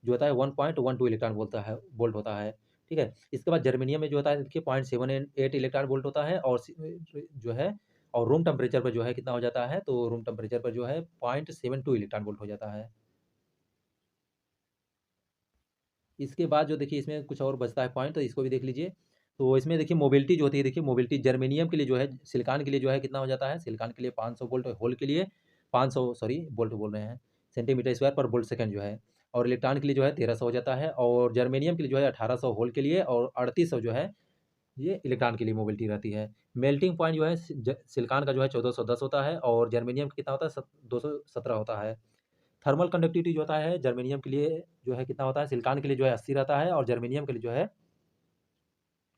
जो होता है 1.12 इलेक्ट्रॉन वोल्ट होता है, ठीक है? इसके बाद जर्मेनियम में जो होता है देखिए 0.78 इलेक्ट्रॉन वोल्ट होता है और जो है और रूम टेम्परेचर पर जो है कितना हो जाता है? तो रूम टेम्परेचर पर जो है 0.72 इलेक्ट्रॉन वोल्ट हो जाता है। इसके बाद जो देखिए इसमें कुछ और बचता है पॉइंट, तो इसको भी देख लीजिए। तो इसमें देखिए मोबिलिटी जो होती है, देखिए मोबिलिटी जर्मेनियम के लिए जो है, सिलिकॉन के लिए जो है कितना हो जाता है? सिलिकॉन के लिए 500 वोल्ट होल के लिए 500 सॉरी वोल्ट बोल रहे हैं, सेंटीमीटर स्क्वायर पर वोल्ट सेकंड जो है। और इलेक्ट्रॉन के लिए जो है 1300 हो जाता है और जर्मेनियम के लिए जो है 1800 होल के लिए और 3800 जो है ये इलेक्ट्रॉन के लिए मोबिलिटी रहती है। मेल्टिंग पॉइंट जो है सिलिकॉन का जो है 1410 होता है और जर्मेनियम का कितना होता है? 217 होता है। थर्मल कंडक्टिविटी जो होता है जर्मेनियम के लिए जो है कितना होता है? सिलिकॉन के लिए जो है 80 रहता है और जर्मेनियम के लिए जो है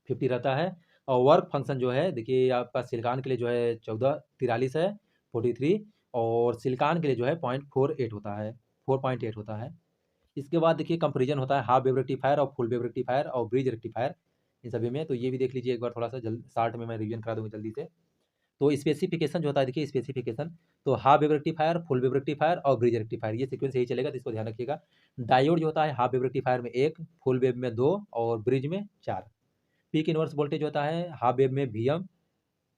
50 रहता है। और वर्क फंक्शन जो है देखिए आपका सिलिकॉन के लिए जो है 1443 है, 43 और सिलिकॉन के लिए जो है 0.48 होता है, 4.8 होता है। इसके बाद देखिए कंपैरिजन होता है हाफ वेव रेक्टिफायर और फुल वेव रेक्टिफायर और ब्रिज रेक्टिफायर, इन सभी में। तो ये भी देख लीजिए एक बार थोड़ा-सा जल्द शॉर्ट में मैं रिवीजन करा दूँगा जल्दी से। तो स्पेसिफिकेशन जो होता है देखिए स्पेसिफिकेशन, तो half wave rectifier, full wave rectifier और ब्रिज रेक्टिफायर, ये सीक्वेंस यही चलेगा, तो इसको ध्यान रखिएगा। डायोड जो होता है हाफ वेव रेक्टिफायर में 1, फुल वेव में 2 और ब्रिज में 4। पीक इनवर्स वोल्टेज होता है हाफ वेव में वीएम,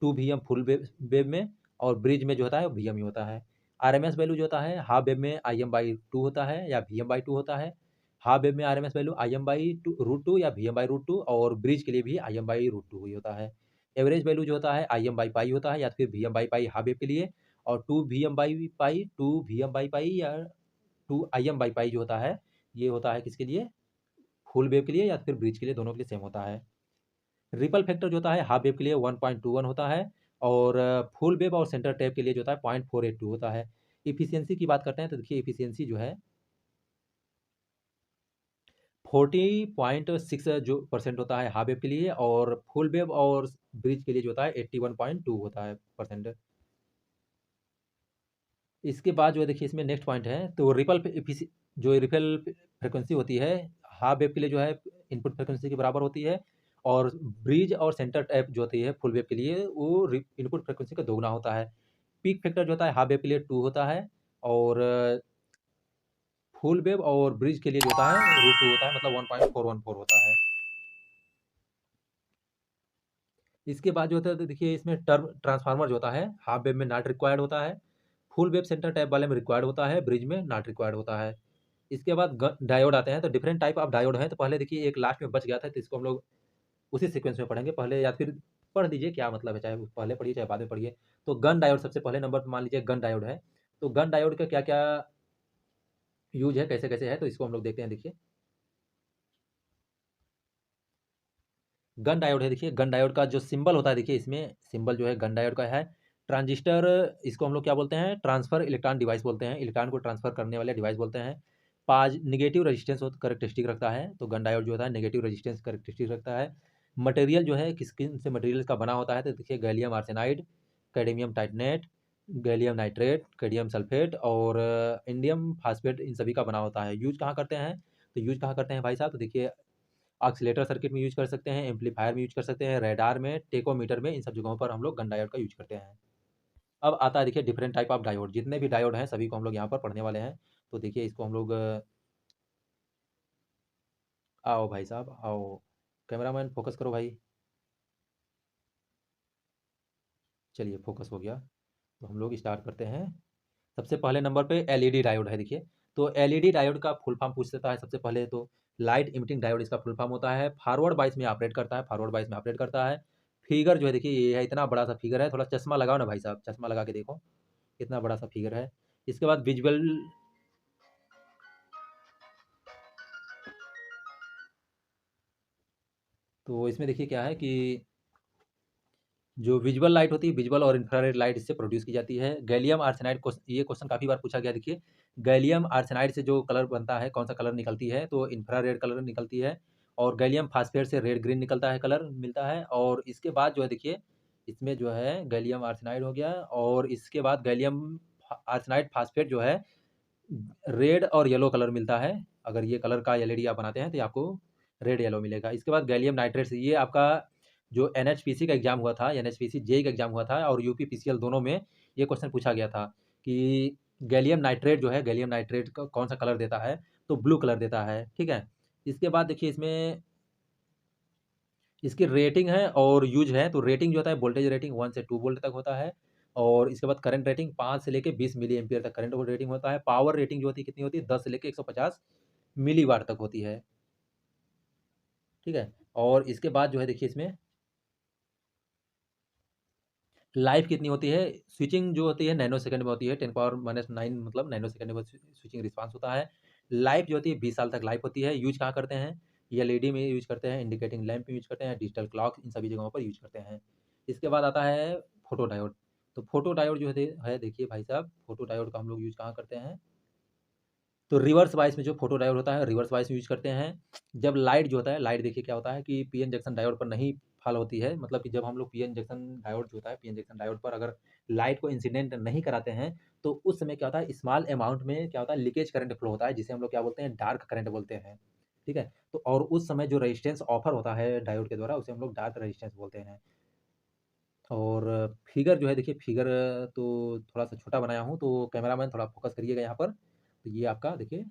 2 वीएम फुल वेव में और ब्रिज में जो होता है वो वीएम ही होता है। आरएमएस वैल्यू जो होता है हाफ वेव में IM/2 होता है या VM/2 होता है। हाफ वेव में आरएमएस वैल्यू IM/√2 या VM/√2 और ब्रिज के लिए भी IM/√2 ही होता है। एवरेज वैल्यू जो होता है IM/पाई होता है या फिर VM/पाई हाफ वेव के लिए और 2 VM/पाई, 2 VM/पाई या 2 IM/पाई जो होता है, ये होता है किसके लिए? फुल वेव के लिए या फिर ब्रिज के लिए, दोनों के लिए सेम होता है। रिपल फैक्टर जो होता है हाफ वेव के लिए 1.21 होता है और फुल वेव और सेंटर टैप के लिए जो होता है 0.482 होता है। इफिशियंसी की बात करते हैं तो देखिए इफिशियंसी जो है 40.6 जो परसेंट होता है हाफ वेव के लिए और फुल वेव और ब्रिज के लिए जो होता है 81.2 होता है परसेंट। इसके बाद जो है देखिए इसमें नेक्स्ट पॉइंट है, तो जो रिपल फ्रिक्वेंसी होती है हाफ वेव के लिए जो है इनपुट फ्रिक्वेंसी के बराबर होती है और ब्रिज और सेंटर टैप जो होती है फुल वेव के लिए वो इनपुट फ्रिक्वेंसी का दोगुना होता है। पीक फैक्टर जो होता है हाफ वेव के लिए 2 होता है और फुल वेव और ब्रिज के लिए जो होता है √2 होता है, मतलब 1.414 होता है। इसके बाद जो होता है तो देखिए इसमें टर्म ट्रांसफार्मर जो होता है हाफ वेव में नॉट रिक्वायर्ड होता है, फुल वेव सेंटर टैप वाले में रिक्वायर्ड होता है, ब्रिज में नॉट रिक्वायर्ड होता है। इसके बाद डायोड आते हैं, तो डिफरेंट टाइप ऑफ डायोड है। तो पहले देखिए एक लास्ट में बच गया था, तो इसको हम लोग उसी सीक्वेंस में पढ़ेंगे पहले, या फिर पढ़ दीजिए क्या मतलब है, चाहे पहले पढ़िए चाहे बाद में पढ़िए। तो गन डायोड सबसे पहले नंबर पर मान लीजिए गन डायोड है। तो गन डायोड का क्या क्या यूज है, कैसे कैसे है, तो इसको हम लोग देखते हैं। देखिए गन डायोड है, देखिए गन डायोड का जो सिंबल होता है, देखिए इसमें सिंबल जो है गन डायोड का है ट्रांजिस्टर। इसको हम लोग क्या बोलते हैं, ट्रांसफर इलेक्ट्रॉन डिवाइस बोलते हैं, इलेक्ट्रॉन को ट्रांसफर करने वाले डिवाइस बोलते हैं। पाज निगेटिव रेजिस्टेंस करेक्टरिस्टिक रखता है, तो गन डायोड जो होता है नेगेटिव रेजिस्टेंस करेक्टरिस्टिक रखता है। मटेरियल जो है किस किन से मटेरियल का बना होता है, तो देखिए gallium arsenide, cadmium titanate, gallium nitrate, cadmium sulphate और इंडियम फास्फेट, इन सभी का बना होता है। यूज कहाँ करते हैं, तो यूज कहाँ करते हैं भाई साहब, तो देखिए ऑक्सीलेटर सर्किट में यूज कर सकते हैं, एम्पलीफायर में यूज कर सकते हैं, रेडार में, टेकोमीटर में, इन सब जगहों पर हम लोग गन डायोड का यूज करते हैं। अब आता है देखिए डिफरेंट टाइप ऑफ डायोड, जितने भी डायोड हैं सभी को हम लोग यहाँ पर पढ़ने वाले हैं। तो देखिए इसको हम लोग आओ भाई साहब आओ, कैमरामैन फोकस करो भाई। चलिए फोकस हो गया, तो हम लोग स्टार्ट करते हैं। सबसे पहले नंबर पे एलईडी डायोड है, देखिए। तो एलईडी डायोड का फुल फॉर्म पूछ सकता है सबसे पहले, तो लाइट इमिटिंग डायोड इसका फुल फॉर्म होता है। फॉरवर्ड बाइस में ऑपरेट करता है, फॉरवर्ड बाइस में ऑपरेट करता है। फिगर जो है देखिए ये है, इतना बड़ा सा फिगर है, थोड़ा चश्मा लगाओ ना भाई साहब, चश्मा लगा के देखो, कितना बड़ा सा फिगर है। इसके बाद विजुअल, तो इसमें देखिए क्या है कि जो विजुअल लाइट होती है, विजुअल और इंफ्रारेड लाइट इससे प्रोड्यूस की जाती है। गैलियम आर्सेनाइड, ये क्वेश्चन काफ़ी बार पूछा गया, देखिए गैलियम आर्सेनाइड से जो कलर बनता है, कौन सा कलर निकलती है, तो इंफ्रारेड कलर निकलती है। और गैलियम फास्फेट से रेड ग्रीन निकलता है, कलर मिलता है। और इसके बाद जो है देखिए इसमें जो है गैलियम आर्सेनाइड हो गया, और इसके बाद गैलियम आर्सेनाइड फास्फेट जो है रेड और येलो कलर मिलता है। अगर ये कलर का एलईडी आप बनाते हैं तो ये आपको रेड येलो मिलेगा। इसके बाद गैलियम नाइट्रेट से, ये आपका जो एनएचपीसी का एग्जाम हुआ था, एनएचपीसी जेई का एग्जाम हुआ था और यूपी पीसीएल दोनों में ये क्वेश्चन पूछा गया था कि गैलियम नाइट्रेट जो है, गैलियम नाइट्रेट का कौन सा कलर देता है, तो ब्लू कलर देता है, ठीक है। इसके बाद देखिए इसमें इसकी रेटिंग है और यूज है। तो रेटिंग जो होता है, वोल्टेज रेटिंग 1 से 2 वोल्ट तक होता है। और इसके बाद करंट रेटिंग 5 से लेके 20 मिली एम्पियर तक करंट रेटिंग होता है। पावर रेटिंग जो होती है कितनी होती है, 10 से लेके 150 मिली वाट तक होती है, ठीक है। और इसके बाद जो है देखिए इसमें लाइफ कितनी होती है, स्विचिंग जो होती है नैनो सेकंड में होती है, 10⁻⁹ मतलब नैनो सेकंड में स्विचिंग रिस्पांस होता है। लाइफ जो होती है 20 साल तक लाइफ होती है। यूज कहाँ करते हैं, एलईडी में यूज करते हैं, इंडिकेटिंग लैंप में यूज करते हैं, डिजिटल क्लॉक, इन सभी जगहों पर यूज करते हैं। इसके बाद आता है फोटो डायोड। तो फोटो डायोड जो है देखिए भाई साहब, फोटो डायोड का हम लोग यूज कहाँ करते हैं, तो रिवर्स बायस में जो फोटो डायोड होता है रिवर्स बायस यूज करते हैं। जब लाइट जो होता है, लाइट देखिए क्या होता है कि पीएन जंक्शन डायोड पर नहीं फॉल होती है, मतलब कि जब हम लोग पीएन जंक्शन डायोड जो होता है, पीएन जंक्शन डायोड पर अगर लाइट को इंसिडेंट नहीं कराते हैं, तो उस समय क्या होता है, स्मॉल अमाउंट में क्या होता है, लीकेज करंट फ्लो होता है, जिसे हम लोग क्या बोलते हैं, डार्क करंट बोलते हैं, ठीक है। तो और उस समय जो रेजिस्टेंस ऑफर होता है डायोड के द्वारा, उसे हम लोग डार्क रेजिस्टेंस बोलते हैं। और फिगर जो है देखिए, फिगर तो थोड़ा सा छोटा बनाया हूँ, तो कैमरामैन थोड़ा फोकस करिएगा यहाँ पर। तो ये आपका देखिए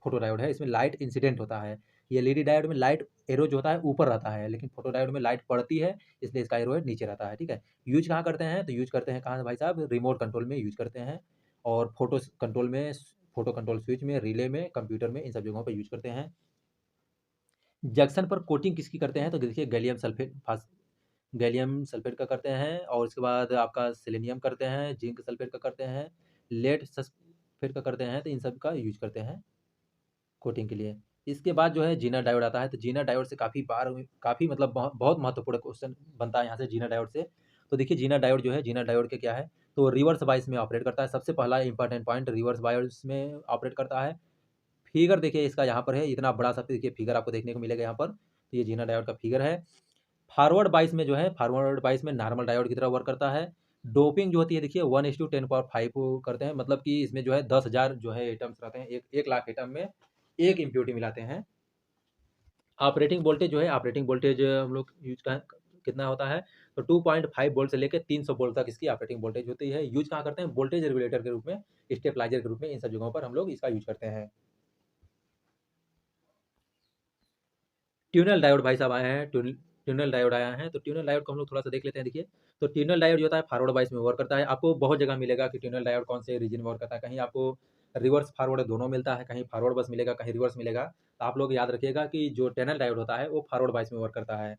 फोटो डायोड है, इसमें लाइट इंसिडेंट होता है। ये एलईडी डायोड में लाइट एरो जो होता है ऊपर रहता है, लेकिन फोटो डायोड में लाइट पड़ती है, इसलिए इसका एरो नीचे रहता है, ठीक है। यूज कहाँ करते हैं, तो यूज करते हैं कहाँ भाई साहब, रिमोट कंट्रोल में यूज करते हैं। और फोटो कंट्रोल में, फोटो कंट्रोल स्विच में, रिले में, कंप्यूटर में, इन सब जगहों पर यूज करते हैं। जंक्शन पर कोटिंग किसकी करते हैं, तो देखिए गैलियम सल्फेट, गैलियम सल्फेट का करते हैं। और उसके बाद आपका सेलेनियम करते हैं, जिंक सल्फेट का करते हैं, लेड सल्फेट का करते हैं, तो इन सब का यूज करते हैं कोटिंग के लिए। इसके बाद जो है जीना डायोड आता है, तो जीना डायोड से काफ़ी मतलब बहुत महत्वपूर्ण क्वेश्चन बनता है यहाँ से जीना डायोड से। तो देखिए जीना डायोड जो है, जीना डायोड के क्या है, तो रिवर्स बायस में ऑपरेट करता है। सबसे पहला इंपॉर्टेंट पॉइंट, रिवर्स बायस में ऑपरेट करता है। फिगर देखिए इसका यहाँ पर है, इतना बड़ा सा देखिए फिगर आपको देखने को मिलेगा यहाँ पर, तो ये जीना डायोड का फिगर है। फॉरवर्ड बाइस में जो है, फॉरवर्ड बाइस में नॉर्मल डायोड की तरह वर्क करता है। डोपिंग जो होती है देखिए 1:10⁵ करते हैं, मतलब कि इसमें जो है 10,000 जो है एटम्स रहते हैं, 1 लाख एटम में एक इम्प्योरिटी मिलाते हैं। ऑपरेटिंग वोल्टेज जो है, ऑपरेटिंग वोल्टेज हम लोग यूज का कितना होता है, तो 2.5 वोल्ट से लेकर 300 वोल्ट तक इसकी ऑपरेटिंग वोल्टेज होती है। यूज कहाँ करते हैं, वोल्टेज रेगुलेटर के रूप में, स्टेबलाइजर के रूप में, इन सब जगहों पर हम लोग इसका यूज करते हैं। ट्यूनल डायोड भाई साहब आए हैं, ट्यूनल डायोड आया है, तो ट्यूनल डायोड को हम लोग थोड़ा सा देख लेते हैं। देखिए तो ट्यूनल डायोड जो होता है फॉरवर्ड बाइस में वर्क करता है। आपको बहुत जगह मिलेगा कि ट्यूनल डायोड कौन से रीजन में वर्क करता है, कहीं आपको रिवर्स फॉरवर्ड दोनों मिलता है, कहीं फॉरवर्ड बस मिलेगा, कहीं रिवर्स मिलेगा। तो आप लोग याद रखिएगा कि जो टनल डायोड होता है वो फॉरवर्ड बायस में वर्क करता है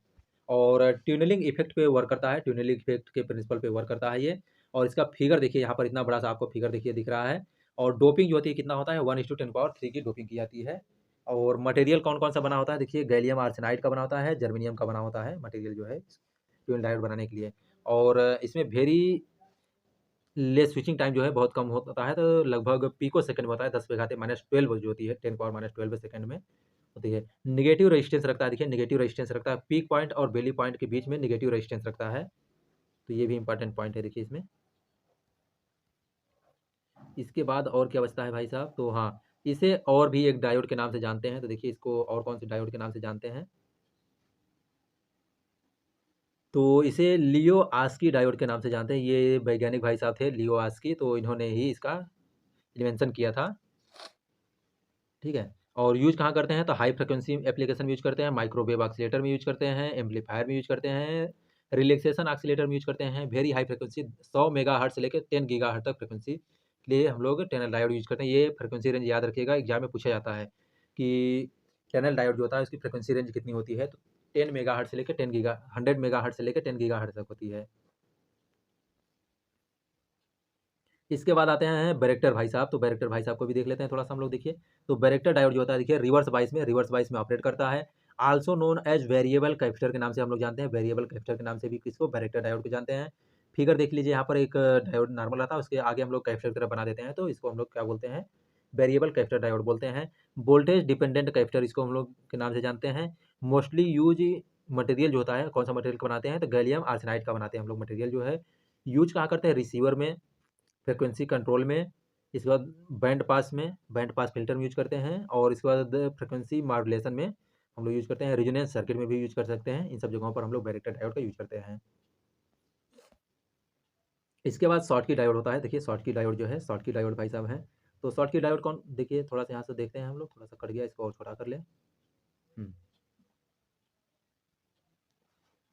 और ट्यूनलिंग इफेक्ट पे वर्क करता है, ट्यूनलिंग इफेक्ट के प्रिंसिपल पे वर्क करता है ये। और इसका फिगर देखिए यहाँ पर इतना बड़ा सा आपको फिगर देखिए दिख रहा है। और डोपिंग जो होती है कितना होता है 1:10³ की डोपिंग की जाती है। और मटेरियल कौन-कौन सा बना होता है देखिए, गैलियम आर्सेनाइड का बना होता है, जर्मेनियम का बना होता है मटेरियल जो है ट्यून डायोड बनाने के लिए। और इसमें वेरी लेस स्विचिंग टाइम जो है बहुत कम होता है, तो लगभग पिको सेकंड में होता है, 10⁻12 जो होती है 10⁻12 सेकंड में होती है। नेगेटिव रेजिस्टेंस रखता है, देखिए नेगेटिव रेजिस्टेंस रखता है, पीक पॉइंट और वैली पॉइंट के बीच में नेगेटिव रेजिस्टेंस रखता है। तो ये भी इंपॉर्टेंट पॉइंट है देखिए इसमें। इसके बाद और क्या बचता है भाई साहब, तो हाँ, इसे और भी एक डायोड के नाम से जानते हैं। तो देखिए इसको और कौन से डायोड के नाम से जानते हैं, तो इसे लियो आस्की डायोड के नाम से जानते हैं। ये वैज्ञानिक भाई साहब थे लियो आस्की, तो इन्होंने ही इसका इन्वेंशन किया था, ठीक है। और यूज़ कहाँ करते हैं, तो हाई फ्रिक्वेंसी एप्लीकेशन में यूज़ करते हैं, माइक्रोवेव ऑक्सीलेटर में यूज़ करते हैं, एम्पलीफायर में यूज़ करते हैं, रिलैक्सेशन ऑक्सीलेटर में यूज़ करते हैं, वेरी हाई फ्रिक्वेंसी 100 मेगाहर्ट्ज़ से लेकर 10 गीगाहर्ट्ज़ तक फ्रिक्वेंसी के लिए हम लोग टनल डायोड यूज़ करते हैं। ये फ्रिक्वेंसी रेंज याद रखिएगा, एग्जाम में पूछा जाता है कि टनल डायोड जो होता है उसकी फ्रिक्वेंसी रेंज कितनी होती है, तो 10 मेगाहर्ट्ज़ से लेकर 100 मेगाहर्ट्ज़ से लेकर 10 गीगाहर्ट्ज़ तक होती है। इसके बाद आते हैं बैरेक्टर भाई साहब, तो बैरेक्टर भाई साहब को भी देख लेते हैं थोड़ा सा हम लोग। देखिए तो बैरेक्टर डायोड जो होता है देखिए रिवर्स बाइस में ऑपरेट करता है। Also known as variable capacitor के नाम से हम लोग जानते हैं, वेरिएबल कैपेसिटर के नाम से भी किसको, बैरेक्टर डायोड को जानते हैं। फिगर देख लीजिए, यहाँ पर एक डायोड नॉर्मल रहता है, उसके आगे हम लोग कैपेसिटर की तरह बना देते हैं, तो इसको हम लोग क्या बोलते हैं, वेरिएबल कैपेसिटर डायोड बोलते हैं। वोल्टेज डिपेंडेंट कैपेसिटर इसको हम लोग के नाम से जानते हैं। मोस्टली यूज मटेरियल जो होता है, कौन सा मटेरियल का बनाते हैं, तो गैलियम आर्सेनाइड का बनाते हैं हम लोग मटेरियल जो है। यूज कहाँ करते हैं, रिसीवर में, फ्रिक्वेंसी कंट्रोल में, इसके बाद बैंड पास फिल्टर में यूज करते हैं, और इसके बाद फ्रिक्वेंसी मॉड्यूलेशन में हम लोग यूज करते हैं, रेजोनेंस सर्किट में भी यूज कर सकते हैं। इन सब जगहों पर हम लोग बैरेक्टर डायोड का यूज करते हैं। इसके बाद शॉर्टकी डायोड होता है। देखिए शॉर्टकी डायोड जो है, शॉर्टकी डायोड भाई साहब हैं, तो शॉर्टकी डायोड कौन, देखिए थोड़ा सा यहाँ से देखते हैं हम लोग, थोड़ा सा कट गया, इसको और छोटा कर लें।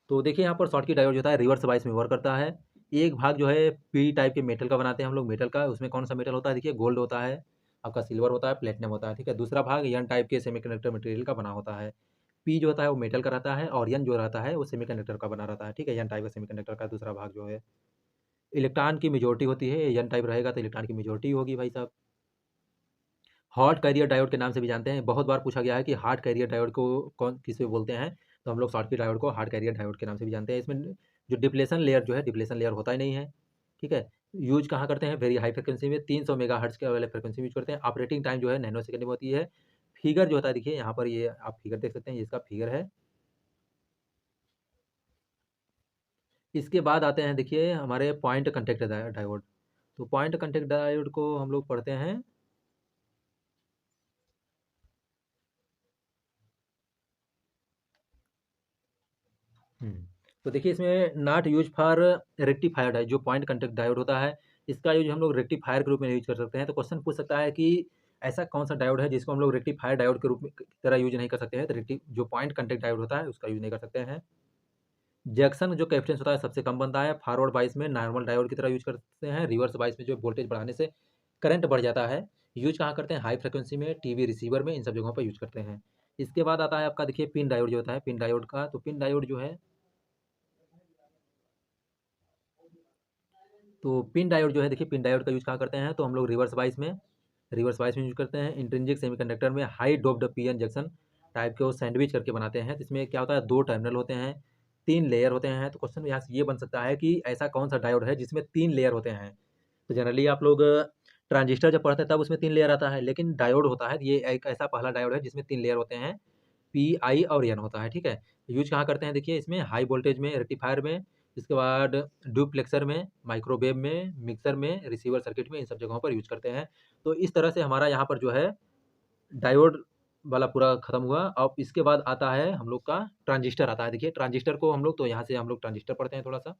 तो देखिए यहाँ पर शॉर्टकी डायोड जो होता है रिवर्स बायस में वर्क करता है। एक भाग जो है पी टाइप के मेटल का बनाते हैं हम लोग, मेटल का, उसमें कौन सा मेटल होता है, देखिए गोल्ड होता है, आपका सिल्वर होता है, प्लेटिनम होता है, ठीक है। दूसरा भाग एन टाइप के सेमीकंडक्टर मटेरियल का बना होता है। पी जो होता है वो मेटल का रहता है, और एन जो रहता है वो सेमीकंडक्टर का बना रहता है, ठीक है। एन टाइप का सेमीकंडक्टर का दूसरा भाग जो है, इलेक्ट्रॉन की मेजोरिटी होती है, एन टाइप रहेगा तो इलेक्ट्रॉन की मेजोरिटी होगी भाई साहब। हॉट कैरियर डायोड के नाम से भी जानते हैं, बहुत बार पूछा गया है कि हॉट कैरियर डायोड को कौन किस पे बोलते हैं, तो हम लोग शॉर्टकी डायोड को हॉट कैरियर डायोड के नाम से भी जानते हैं। इसमें जो डिप्लेशन लेयर जो है, डिप्लेशन लेयर होता ही नहीं है, ठीक है। यूज कहाँ करते हैं, वेरी हाई फ्रिक्वेंसी में, 300 मेगाहर्ट्ज़ के वाले फ्रिक्वेंसी में यूज करते हैं। ऑपरेटिंग टाइम जो है नैनो सेकंड में होती है। फिगर जो होता है देखिए यहाँ पर, ये आप फिगर देख सकते हैं, ये इसका फिगर है। इसके बाद आते हैं देखिए हमारे पॉइंट कंटेक्ट डायोड, तो पॉइंट कंटेक्ट डायोड को हम लोग पढ़ते हैं। तो देखिए इसमें not use for rectifier diode, जो पॉइंट कंटेक्ट डायोड होता है, इसका यूज हम लोग रेक्टिफायर के रूप में यूज कर सकते हैं। तो क्वेश्चन पूछ सकता है कि ऐसा कौन सा डायोड है जिसको हम लोग रेक्टिफायर डायोड के रूप में की तरह यूज नहीं कर सकते हैं, तो रेक्टि जो पॉइंट कंटेक्ट डायोड होता है उसका यूज नहीं कर सकते हैं। जंक्शन जो कैपेसिटेंस होता है सबसे कम बनता है, फॉरवर्ड बाइस में नॉर्मल डायोड की तरह यूज करते हैं, रिवर्स बाइस में जो वोल्टेज बढ़ाने से करंट बढ़ जाता है। यूज कहाँ करते हैं, हाई फ्रिक्वेंसी में, टीवी रिसीवर में, इन सब जगहों पर यूज करते हैं। इसके बाद आता है आपका देखिए पिन डायोड जो होता है, पिन डायोड का, तो पिन डायोड जो है, तो पिन डायोड जो है देखिए, पिन डायोड का यूज़ कहाँ करते हैं, तो हम लोग रिवर्स बायस में यूज़ करते हैं। इंट्रिंसिक सेमीकंडक्टर में high doped PN junction type के वो सैंडविच करके बनाते हैं। तो इसमें क्या होता है, 2 टर्मिनल होते हैं, 3 लेयर होते हैं। तो क्वेश्चन यहाँ से ये बन सकता है कि ऐसा कौन सा डायोड है जिसमें 3 लेयर होते हैं। तो जनरली आप लोग ट्रांजिस्टर जब पढ़ते हैं तब उसमें 3 लेयर आता है, लेकिन डायोड होता है, ये एक ऐसा पहला डायोड है जिसमें 3 लेयर होते हैं, पी, आई और एन होता है, ठीक है। यूज़ कहाँ करते हैं देखिए इसमें, हाई वोल्टेज में, रेक्टिफायर में, इसके बाद डुप्लेक्सर में, माइक्रोवेव में, मिक्सर में, रिसीवर सर्किट में, इन सब जगहों पर यूज़ करते हैं। तो इस तरह से हमारा यहाँ पर जो है डायोड वाला पूरा खत्म हुआ। अब इसके बाद आता है हम लोग का ट्रांजिस्टर आता है। देखिए ट्रांजिस्टर को हम लोग, तो यहाँ से हम लोग ट्रांजिस्टर पढ़ते हैं थोड़ा सा।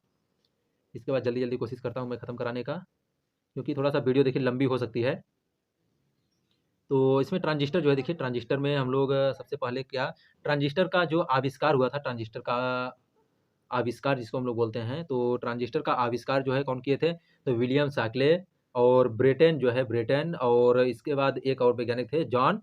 इसके बाद जल्दी जल्दी कोशिश करता हूँ मैं ख़त्म कराने का, क्योंकि थोड़ा सा वीडियो देखिए लंबी हो सकती है। तो इसमें ट्रांजिस्टर जो है देखिए, ट्रांजिस्टर में हम लोग सबसे पहले क्या, ट्रांजिस्टर का जो आविष्कार हुआ था, ट्रांजिस्टर का आविष्कार जिसको हम लोग बोलते हैं, तो ट्रांजिस्टर का आविष्कार जो है कौन किए थे, तो विलियम शॉकले, और ब्रेटन जो है, ब्रेटन, और इसके बाद एक और वैज्ञानिक थे, जॉन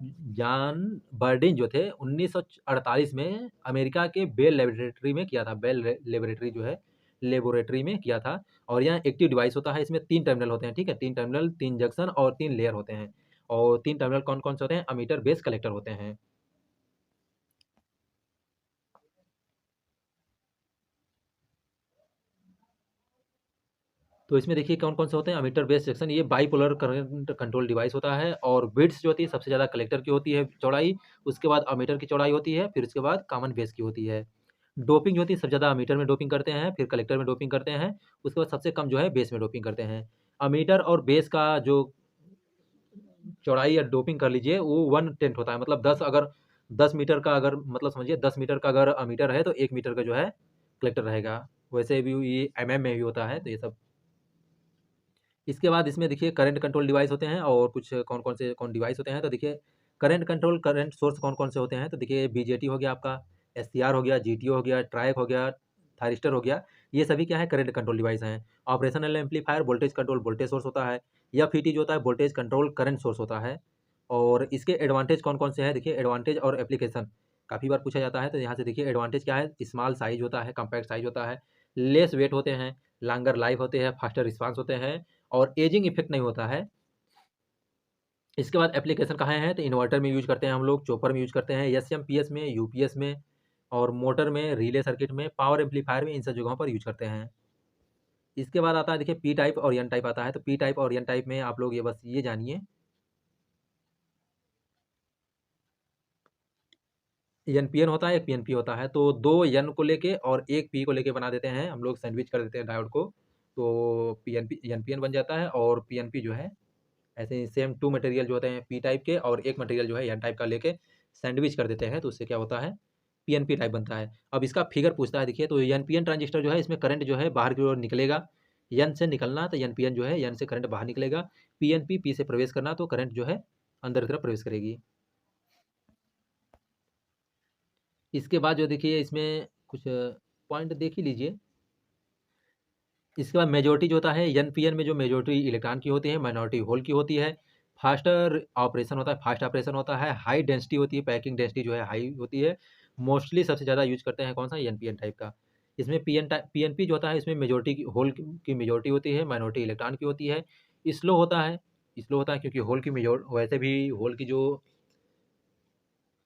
जॉन बर्डिन जो थे, 1948 में अमेरिका के बेल लेबोरेटरी में किया था। बेल लेबोरेटरी जो है, लेबोरेटरी में किया था। और यहाँ एक्टिव डिवाइस होता है, इसमें 3 टर्मिनल होते हैं, ठीक है? 3 टर्मिनल, 3 जंक्शन और 3 लेयर होते हैं। और 3 टर्मिनल कौन-कौन से होते हैं? एमीटर, बेस, कलेक्टर होते हैं। तो इसमें देखिए कौन-कौन से होते हैं? एमीटर, बेस, जंक्शन, ये बाइपोलर करंट कंट्रोल डिवाइस होता है। और बिट्स जो होती है सबसे ज़्यादा कलेक्टर की होती है चौड़ाई, उसके बाद एमीटर की चौड़ाई होती है, फिर उसके बाद कॉमन बेस की होती है। डोपिंग जो होती है सबसे ज़्यादा एमीटर में डोपिंग करते हैं, फिर कलेक्टर में डोपिंग करते हैं, उसके बाद सबसे कम जो है बेस में डोपिंग करते हैं। एमीटर और बेस का जो चौड़ाई या डोपिंग कर लीजिए, वो 1/10 होता है। मतलब 10, अगर 10 मीटर का, अगर मतलब समझिए 10 मीटर का अगर एमीटर है, तो 1 मीटर का जो है कलेक्टर रहेगा। वैसे भी ये एमएम में भी होता है, तो ये सब। इसके बाद इसमें देखिए करंट कंट्रोल डिवाइस होते हैं, और कुछ कौन-कौन से डिवाइस होते हैं, तो देखिए करंट सोर्स कौन-कौन से होते हैं, तो देखिए बीजेटी हो गया आपका, एससीआर हो गया, जीटीओ हो गया, ट्रायक हो गया, थायरिस्टर हो गया। ये सभी क्या है? करंट कंट्रोल डिवाइस हैं। Operational amplifier voltage control voltage source होता है। एफईटी जो होता है वोल्टेज कंट्रोल करंट सोर्स होता है। और इसके एडवांटेज कौन-कौन से हैं? देखिए एडवांटेज और एप्लीकेशन काफ़ी बार पूछा जाता है, तो यहाँ से देखिए एडवांटेज क्या है? स्मॉल साइज़ होता है, कॉम्पैक्ट साइज़ होता है, लेस वेट होते हैं, लॉन्गर लाइफ होते हैं, फास्टर रिस्पॉन्स होते हैं, और एजिंग इफेक्ट नहीं होता है। इसके बाद एप्लीकेशन कहाँ है? तो इन्वर्टर में यूज़ करते हैं हम लोग, चॉपर में यूज़ करते हैं, एसएमपीएस में, यूपीएस में, और मोटर में, रिले सर्किट में, पावर एम्पलीफायर में, इन सब जगहों पर यूज़ करते हैं। इसके बाद आता है देखिए पी टाइप और एन टाइप आता है। तो पी टाइप और एन टाइप में आप लोग ये बस ये जानिए, एनपीएन होता है, एक पीएनपी होता है। तो 2 एन को लेके और 1 पी को लेके बना देते हैं हम लोग, सैंडविच कर देते हैं डायोड को। तो पीएनपी एनपीएन बन जाता है, और पीएनपी जो है ऐसे ही सेम 2 मटेरियल जो होते हैं पी टाइप के, और 1 मटेरियल जो है एन टाइप का लेके सैंडविच कर देते हैं, तो उससे क्या होता है? पीएनपी टाइप बनता है। अब इसका फिगर पूछता है देखिए, तो एनपीएन ट्रांजिस्टर जो है, इसमें करंट जो है बाहर की ओर निकलेगा। एन से निकलना तो एनपीएन जो है, एन से करंट बाहर निकलेगा। पीएनपी पी से प्रवेश करना, तो करंट जो है अंदर की तरफ प्रवेश करेगी। इसके बाद जो देखिए इसमें कुछ पॉइंट देख ही लीजिए। इसके बाद मेजॉरिटी जो होता है, एनपीएन में जो मेजॉरिटी इलेक्ट्रॉन की होती है, माइनॉरिटी होल की होती है। फास्टर ऑपरेशन होता है, फास्ट ऑपरेशन होता है, हाई डेंसिटी होती है, पैकिंग डेंसिटी जो है हाई होती है। मोस्टली सबसे ज़्यादा यूज़ करते हैं कौन सा? एनपीएन टाइप का। इसमें पीएनपी जो होता है, इसमें मेजॉरिटी की होल की मेजॉरिटी होती है, माइनॉरिटी इलेक्ट्रॉन की होती है। स्लो होता है, स्लो होता है क्योंकि होल की मेजॉर वैसे भी होल की जो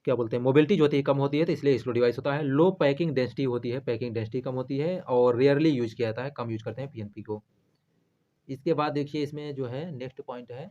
क्या बोलते हैं, मोबिलिटी जो होती है कम होती है, तो इसलिए स्लो डिवाइस होता है। लो पैकिंग डेंसिटी होती है, पैकिंग डेंसिटी कम होती है, और रेयरली यूज़ किया जाता है, कम यूज़ करते हैं पीएनपी को। इसके बाद देखिए इसमें जो है नेक्स्ट पॉइंट है,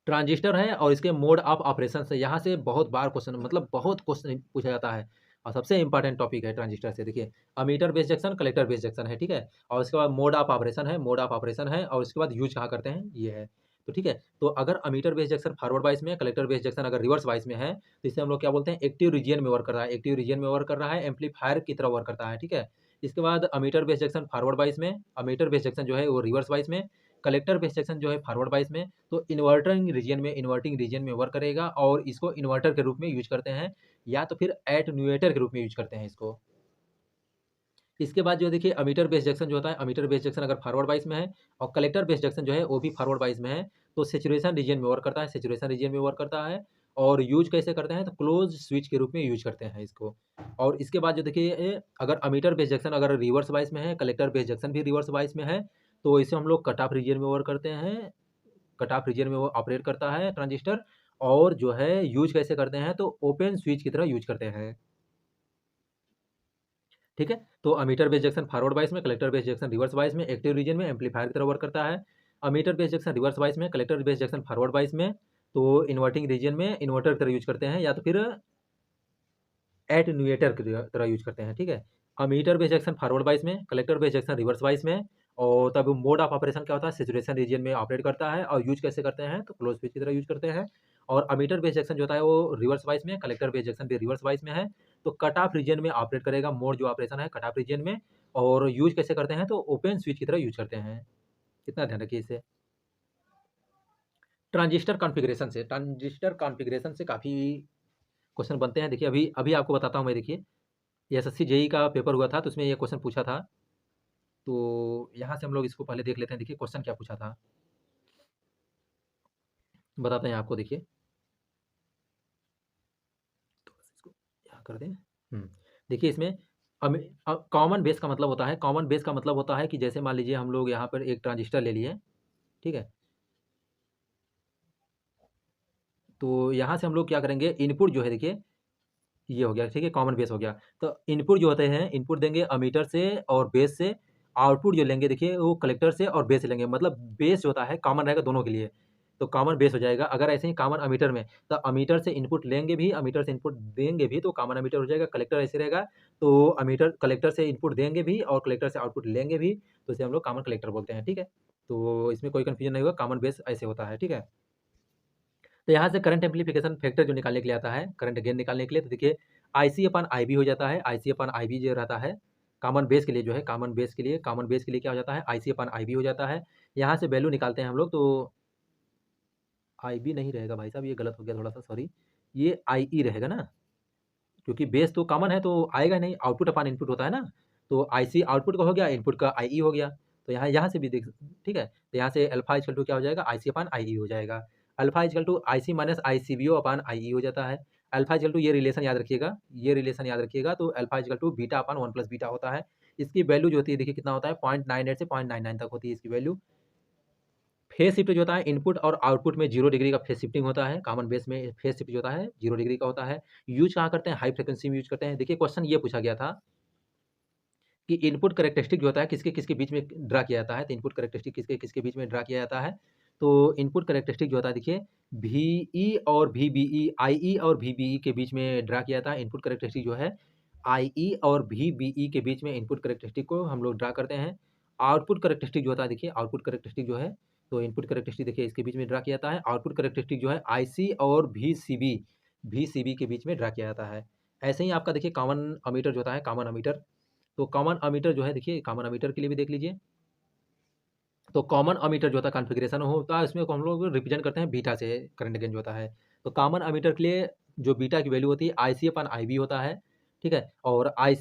ट्रांजिस्टर है और इसके मोड ऑफ ऑपरेशन से। यहाँ से बहुत बार क्वेश्चन, मतलब बहुत क्वेश्चन पूछा जाता है, और सबसे इंपॉर्टेंट टॉपिक है ट्रांजिस्टर से। देखिए ammeter base junction, collector base junction है, ठीक है? और उसके बाद मोड ऑफ ऑपरेशन है, मोड ऑफ ऑपरेशन है, और उसके बाद यूज कहाँ करते हैं, ये है। तो ठीक है, तो अगर ammeter base junction forward bias में है, कलेक्टर बेस जंक्शन अगर रिवर्स वाइस में है, तो इसे हम लोग क्या बोलते हैं? एक्टिव रीजियन में वर्क कर रहा है, एक्टिव रीजियन में वर्क कर रहा है, एम्पलीफायर की तरह वर्क करता है, ठीक है? इसके बाद ammeter base junction forward bias में, अमीटर बेस जंक्शन जो है वो रिवर्स वाइस में, कलेक्टर बेस जंक्शन जो है फॉरवर्ड वाइस में। तो इन्वर्टिंग रीजन में वर्क करेगा, और इसको इन्वर्टर के रूप में यूज करते हैं, या तो फिर एटन्यूएटर के रूप में यूज करते हैं इसको। इसके बाद जो देखिए अमीटर बेस जंक्शन जो होता है, अमीटर बेस जंक्शन अगर फॉरवर्ड वाइस में है, और कलेक्टर बेस जंक्शन जो है वो भी फॉरवर्ड वाइस में है, तो सेचुरेशन रीजन में वर्क करता है, सेचुरेशन रीजन में वर्क करता है। और यूज कैसे करते हैं? तो क्लोज स्विच के रूप में यूज करते हैं इसको। और इसके बाद जो देखिए अगर अमीटर बेस जंक्शन अगर रिवर्स वाइस में है, कलेक्टर बेस जंक्शन भी रिवर्स वाइस में है, तो इसे हम लोग कट ऑफ रीजन में वर्क करते हैं, कट ऑफ रीजन में वो ऑपरेट करता है ट्रांजिस्टर। और जो है यूज कैसे करते हैं? तो ओपन स्विच की तरह यूज करते हैं, ठीक है? तो emitter base junction forward bias में, collector base junction reverse bias में, एक्टिव रीजन में एम्पलीफायर की तरह वर्क करता है। Emitter base junction reverse bias में, collector base junction forward bias में, तो इन्वर्टिंग रीजन में इन्वर्टर की तरह यूज करते हैं, या तो फिर एटेन्यूएटर की तरह यूज करते हैं, ठीक है? Emitter base junction forward bias में, collector base junction reverse bias में। और तब मोड ऑफ ऑपरेशन क्या होता है? सैचुरेशन रीजन में ऑपरेट करता है, और यूज कैसे करते हैं? तो क्लोज स्विच की तरह यूज करते हैं। और अमीटर बेस जंक्शन जो होता है वो रिवर्स वाइस में, कलेक्टर बेस जंक्शन भी रिवर्स वाइस में है, तो कट ऑफ रीजन में ऑपरेट करेगा, मोड जो ऑपरेशन है कट ऑफ रीजन में। और यूज कैसे करते हैं? तो ओपन स्विच की तरह यूज करते हैं। इतना ध्यान रखिए इसे। ट्रांजिस्टर कॉन्फ़िगरेशन से काफ़ी क्वेश्चन बनते हैं। देखिए अभी अभी आपको बताता हूँ मैं, देखिए ये एसएससी जेईई का पेपर हुआ था, तो उसमें ये क्वेश्चन पूछा था। तो यहाँ से हम लोग इसको पहले देख लेते हैं। देखिए क्वेश्चन क्या पूछा था, बताते हैं आपको। देखिए तो बस इसको यहाँ कर दें। देखिए इसमें कॉमन बेस का मतलब होता है, कॉमन बेस का मतलब होता है कि जैसे मान लीजिए हम लोग यहाँ पर एक ट्रांजिस्टर ले लिए, ठीक है। तो यहाँ से हम लोग क्या करेंगे, इनपुट जो है देखिए ये हो गया, ठीक है, कॉमन बेस हो गया। तो इनपुट जो होते हैं, इनपुट देंगे अमीटर से और बेस से, आउटपुट जो लेंगे देखिए वो कलेक्टर से और बेस से लेंगे। मतलब बेस जो होता है कॉमन रहेगा दोनों के लिए, तो कॉमन बेस हो जाएगा। अगर ऐसे ही कॉमन अमीटर में, तो अमीटर से इनपुट लेंगे भी, अमीटर से इनपुट देंगे भी, तो कॉमन अमीटर हो जाएगा। कलेक्टर ऐसे रहेगा, तो अमीटर कलेक्टर से इनपुट देंगे भी और कलेक्टर से आउटपुट लेंगे भी, तो इसे हम लोग कॉमन कलेक्टर बोलते हैं, ठीक है। तो इसमें कोई कन्फ्यूजन नहीं होगा, कॉमन बेस ऐसे होता है, ठीक है। तो यहाँ से करंट एम्प्लीफिकेशन फैक्टर जो निकालने के लिए आता है, करंट गेन निकालने के लिए, तो देखिए आईसी अपन आईबी हो जाता है। आईसी अपन आईबी जो रहता है कॉमन बेस के लिए, जो है कॉमन बेस के लिए, कॉमन बेस के लिए क्या हो जाता है, आईसी अपन आईबी हो जाता है। यहाँ से वैल्यू निकालते हैं हम लोग, तो आईबी नहीं रहेगा भाई साहब, ये गलत हो गया थोड़ा सा, सॉरी। ये आईई रहेगा ना, क्योंकि बेस तो कॉमन है तो आएगा नहीं, आउटपुट अपन इनपुट होता है ना। तो आईसी आउटपुट का हो गया, इनपुट का आईई हो गया। तो यहाँ यहाँ से भी देख, ठीक है। तो यहाँ से अल्फा इक्वल टू क्या हो जाएगा, आईसी अपान आईई हो जाएगा। Alpha equal to IC minus ICBO upon IE हो जाता है। अल्फा इक्वल टू, ये रिलेशन याद रखिएगा, ये रिलेशन याद रखिएगा। तो alpha equal to beta upon 1 plus beta होता है। इसकी वैल्यू जो होती है देखिए कितना होता है, 0.98 से 0.99 तक होती है इसकी वैल्यू। फेज शिफ्ट जो होता है, इनपुट और आउटपुट में 0 डिग्री का फेज शिफ्टिंग होता है। कॉमन बेस में फेज शिफ्ट जो होता है 0 डिग्री का होता है। यूज कहाँ करते हैं, हाई फ्रिक्वेंसी में यूज करते हैं। देखिए क्वेश्चन ये पूछा गया था कि इनपुट कैरेक्टरिस्टिक जो होता है किसके किसके बीच में ड्रा किया जाता है। तो इनपुट कैरेक्टरिस्टिक किसके किसके बीच में ड्रा किया जाता है। तो इनपुट कैरेक्टरिस्टिक जो होता है देखिए वीई और वीबीई, आईई और वीबीई के बीच में ड्रा किया जाता है। इनपुट कैरेक्टरिस्टिक जो है आईई और वीबीई के बीच में इनपुट कैरेक्टरिस्टिक को हम लोग ड्रा करते हैं। आउटपुट कैरेक्टरिस्टिक जो होता है देखिए, आउटपुट कैरेक्टरिस्टिक जो है, तो इनपुट कैरेक्टरिस्टिक देखिए इसके बीच में ड्रा किया जाता है। आउटपुट कैरेक्टरिस्टिक जो है आईसी और वीसीबी के बीच में ड्रा किया जाता है। ऐसे ही आपका देखिए कॉमन अमीटर जो होता है, कॉमन अमीटर, तो कॉमन अमीटर जो है देखिए, कॉमन अमीटर के लिए भी देख लीजिए। तो कॉमन अमीटर जो होता है कॉन्फ़िगरेशन होता है, इसमें को हम लोग रिप्रेजेंट करते हैं बीटा से, करंट गेन जो होता है। तो कॉमन अमीटर के लिए जो बीटा की वैल्यू होती है आईसी अपान आईबी होता है, ठीक है। और आई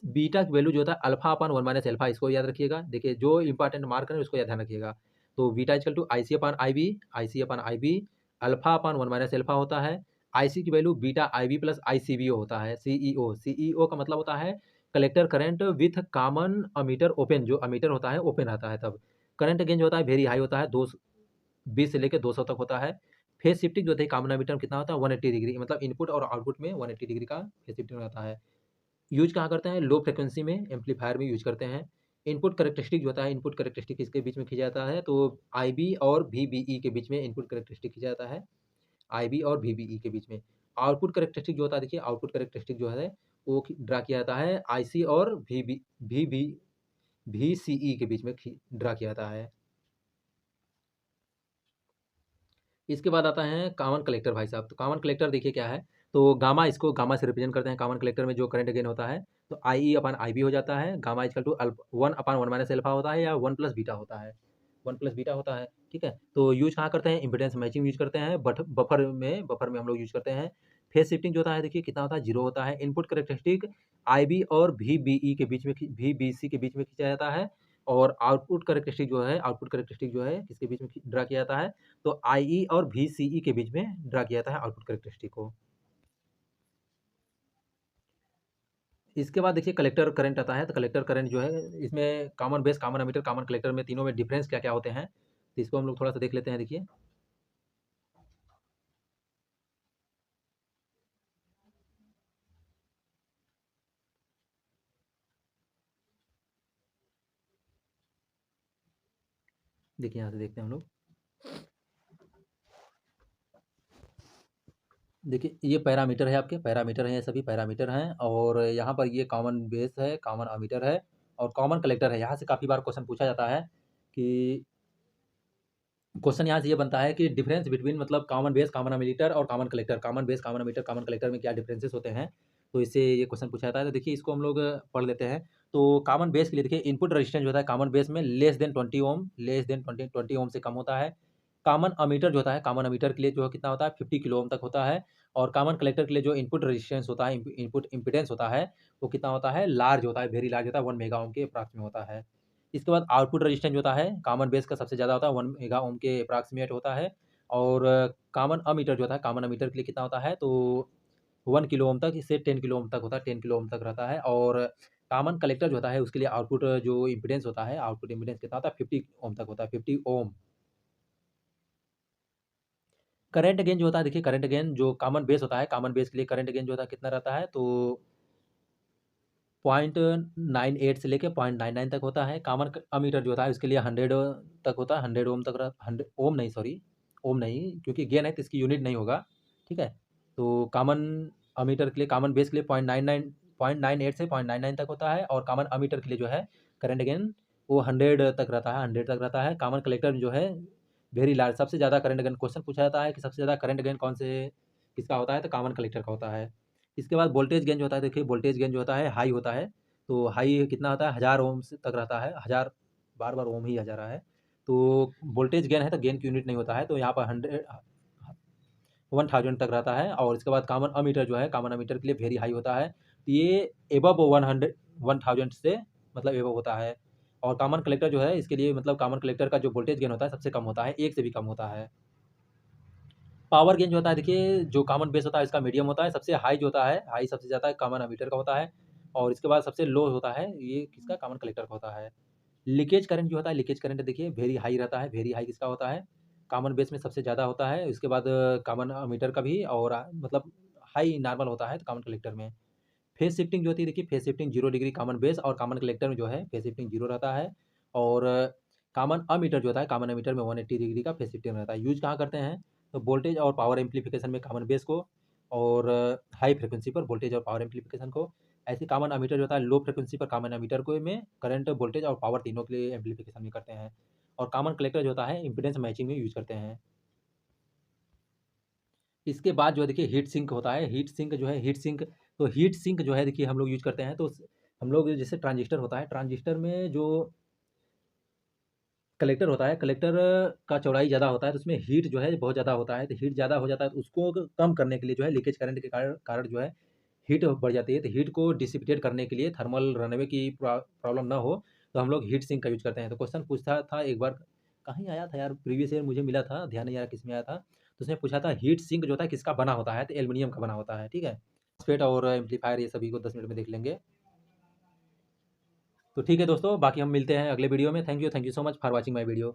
बीटा की वैल्यू जो होता है अल्फा अपान 1 माइनस अल्फा, इसको याद रखिएगा। देखिए जो इंपॉर्टेंट मार्क है उसको याद ध्यान रखिएगा। तो beta equal to IC upon IB, IC upon IB, alpha upon 1 minus alpha होता है। आईसी की value beta IB plus ICBO होता है। सीईओ, सीईओ का मतलब होता है collector current with common emitter open, जो अमीटर होता है ओपन रहता है तब। करंट गेन जो होता है वेरी हाई होता है, 20 से लेकर 200 तक होता है। फेज शिफ्टिंग जो होती है कॉमन एमिटर में कितना होता है, 180 डिग्री, मतलब इनपुट और आउटपुट में 180 डिग्री का फेज शिफ्टिंग रहता है। यूज कहाँ करते हैं, लो फ्रिक्वेंसी में एम्पलीफायर में यूज करते हैं। इनपुट करेक्टरिस्टिक जो होता है, इनपुट करेक्टरिस्टिक इसके बीच में खींचा जाता है, तो आईबी और वीबीई के बीच में इनपुट करेक्टरिस्टिक खींचा जाता है, आईबी और वीबीई के बीच में। आउटपुट करेक्टरिस्टिक जो होता है देखिए, आउटपुट करेक्टरिस्टिक जो है वो ड्रा किया जाता है आईसी और वी वीसीई के बीच में ड्रा किया जाता है। इसके बाद आता है कॉमन कलेक्टर भाई साहब। तो कॉमन कलेक्टर देखिए क्या है, तो गामा, इसको गामा से रिप्रेजेंट करते हैं। कॉमन कलेक्टर में जो करंट गेन होता है, तो आई अपन आई बी हो जाता है। Gamma equal to 1 minus alpha होता है, या 1 प्लस बीटा होता है, 1 प्लस बीटा होता है, ठीक है। तो यूज कहाँ करते हैं, इम्पिडेंस मैचिंग यूज करते हैं, बट बफर में हम लोग यूज करते हैं। फेज शिफ्टिंग जो होता है देखिए कितना होता है, 0 होता है। इनपुट करेक्टरिस्टिक आई बी और वी बी ई के बीच में, वी बी सी के बीच में खींचा जाता है। और आउटपुट करेक्टरिस्टिक जो है, आउटपुट करेक्टरिस्टिक जो है किसके बीच में ड्रा किया जाता है, तो आईई और वीसीई के बीच में ड्रा किया जाता है आउटपुट कैरेक्टरिस्टिक को। इसके बाद देखिए कलेक्टर करंट आता है। तो कलेक्टर करंट जो है, इसमें common base, common emitter, common collector में तीनों में डिफरेंस क्या क्या होते हैं, तो इसको हम लोग थोड़ा सा देख लेते हैं। देखिए देखिए यहाँ से देखते हैं हम लोग। देखिए ये पैरामीटर है, आपके पैरामीटर हैं, ये सभी पैरामीटर हैं। और यहाँ पर ये कॉमन बेस है, कॉमन अमीटर है और कॉमन कलेक्टर है। यहाँ से काफ़ी बार क्वेश्चन पूछा जाता है कि क्वेश्चन यहाँ से ये बनता है कि डिफरेंस बिटवीन, मतलब कॉमन बेस, कॉमन अमीटर और common collector, common base, common ammeter, common collector में क्या डिफरेंसेस होते हैं। तो इससे ये क्वेश्चन पूछा जाता है। तो देखिए इसको हम लोग पढ़ लेते हैं। तो कॉमन बेस के लिए देखिए इनपुट रेजिस्टेंस जो होता है कॉमन बेस में लेस देन 20 ओम, लेस देन 20 ओम से कम होता है। कॉमन अमीटर जो होता है, कॉमन अमीटर के लिए जो कितना होता है, 50 किलो ओम तक होता है। और कॉमन कलेक्टर के लिए जो इनपुट रेजिस्टेंस होता है, इनपुट इम्पिडेंस होता है, वो कितना होता है, लार्ज होता है, वेरी लार्ज होता है, 1 मेगा ओम के अप्रॉक्स में होता है। इसके बाद आउटपुट रेजिस्टेंस जो होता है, कॉमन बेस का सबसे ज़्यादा होता है, 1 मेगा ओम के अप्रॉक्सिमेट होता है। और कॉमन अमीटर जो होता है, कॉमन अमीटर के लिए कितना होता है, तो 1 किलो ओम तक से 10 किलो ओम तक होता है, 10 किलो ओम तक रहता है। और कॉमन कलेक्टर जो होता है, उसके लिए आउटपुट जो इम्पीडेंस होता है, आउटपुट इम्पीडेंस कितना होता है, 50 ओम तक होता है, 50 ओम। करंट गेन जो होता है, देखिए करंट गेन जो कॉमन बेस होता है, कॉमन बेस के लिए करंट गेन जो होता है कितना रहता है, तो 0.98 से लेके 0.99 तक होता है। कॉमन अमीटर जो होता है उसके लिए 100 तक होता है, 100 ओम तक 100 ओम नहीं, सॉरी ओम नहीं, क्योंकि गेन है तो इसकी यूनिट नहीं होगा, ठीक है। तो कॉमन अमीटर के लिए, कॉमन बेस के लिए 0.98 से 0.99 तक होता है। और कॉमन अमीटर के लिए जो है करंट गेन वो 100 तक रहता है, 100 तक रहता है। कॉमन कलेक्टर जो है वेरी लार्ज, सबसे ज़्यादा करंट गेन क्वेश्चन पूछा जाता है कि सबसे ज़्यादा करंट गेन कौन से किसका होता है, तो कॉमन कलेक्टर का होता है। इसके बाद वोल्टेज गेन जो होता है, देखिए वोल्टेज गेन जो होता है हाई होता है, तो हाई कितना होता है, 1000 ओम से तक रहता है, 1000, बार-बार ओम ही आ जा रहा है। तो वोल्टेज गेन है तो गेन की यूनिट नहीं होता है, तो यहाँ पर 1000 तक रहता है। और इसके बाद कॉमन अमीटर जो है, कॉमन अमीटर के लिए वेरी हाई होता है, तो ये एबव 1000 से मतलब एबव होता है। और कॉमन कलेक्टर जो है इसके लिए मतलब कॉमन कलेक्टर का जो वोल्टेज गेन होता है सबसे कम होता है, 1 से भी कम होता है। पावर गेन जो होता है, देखिए जो कॉमन बेस होता है इसका मीडियम होता है, सबसे हाई जो होता है, हाई सबसे ज़्यादा कॉमन अमीटर का होता है। और इसके बाद सबसे लो होता है, ये किसका, कॉमन कलेक्टर का होता है। लीकेज करंट जो होता है, लीकेज करंट देखिए वेरी हाई रहता है, वेरी हाई किसका होता है, कॉमन बेस में सबसे ज़्यादा होता है। उसके बाद कॉमन अमीटर का भी, और मतलब हाई नॉर्मल होता है तो कॉमन कलेक्टर में। फेज शिफ्टिंग जो होती है, देखिए phase shifting 0 degree common base और कॉमन कलेक्टर में जो है फेज शिफ्टिंग 0 रहता है। और कॉमन अमीटर जो होता है, कॉमन अमीटर में 180 डिग्री का फेज शिफ्टिंग रहता है। यूज़ कहाँ करते हैं, तो वोल्टेज और पावर एम्प्लीफिकेशन में कॉमन बेस को, और हाई फ्रीक्वेंसी पर वोल्टेज और पावर एम्प्लीफिकेशन को। ऐसे कॉमन अमीटर जो होता है लो फ्रीक्वेंसी पर कॉमन अमीटर को में करंट, वोल्टेज और पावर तीनों के लिए एम्प्लीफिकेशन में करते हैं। और कॉमन कलेक्टर जो होता है इम्पीडेंस मैचिंग में यूज़ करते हैं। इसके बाद जो है देखिए हीट सिंक होता है, हीट सिंक जो है, हीट सिंक जो है देखिए हम लोग यूज़ करते हैं, तो हम लोग जैसे ट्रांजिस्टर होता है, ट्रांजिस्टर में जो कलेक्टर होता है, कलेक्टर का चौड़ाई ज़्यादा होता है, तो उसमें हीट जो है बहुत ज़्यादा होता है, तो हीट ज़्यादा हो जाता है, तो उसको कम करने के लिए जो है लीकेज करंट के कारण कारण जो है हीट बढ़ जाती है, तो हीट को डिसिपिटेट करने के लिए, थर्मल रनअवे की प्रॉब्लम ना हो, तो हम लोग हीट सिंक का यूज़ करते हैं। तो क्वेश्चन पूछता था एक बार, कहीं आया था यार, प्रीवियस ईयर मुझे मिला था, ध्यान नहीं आ रहा किसमें आया था, तो उसने पूछा था हीट सिंक जो होता है किसका बना होता है, तो एल्युमिनियम का बना होता है, ठीक है। MOSFET और एम्पलीफायर ये सभी को 10 मिनट में देख लेंगे। तो ठीक है दोस्तों, बाकी हम मिलते हैं अगले वीडियो में। Thank you so much for watching my video.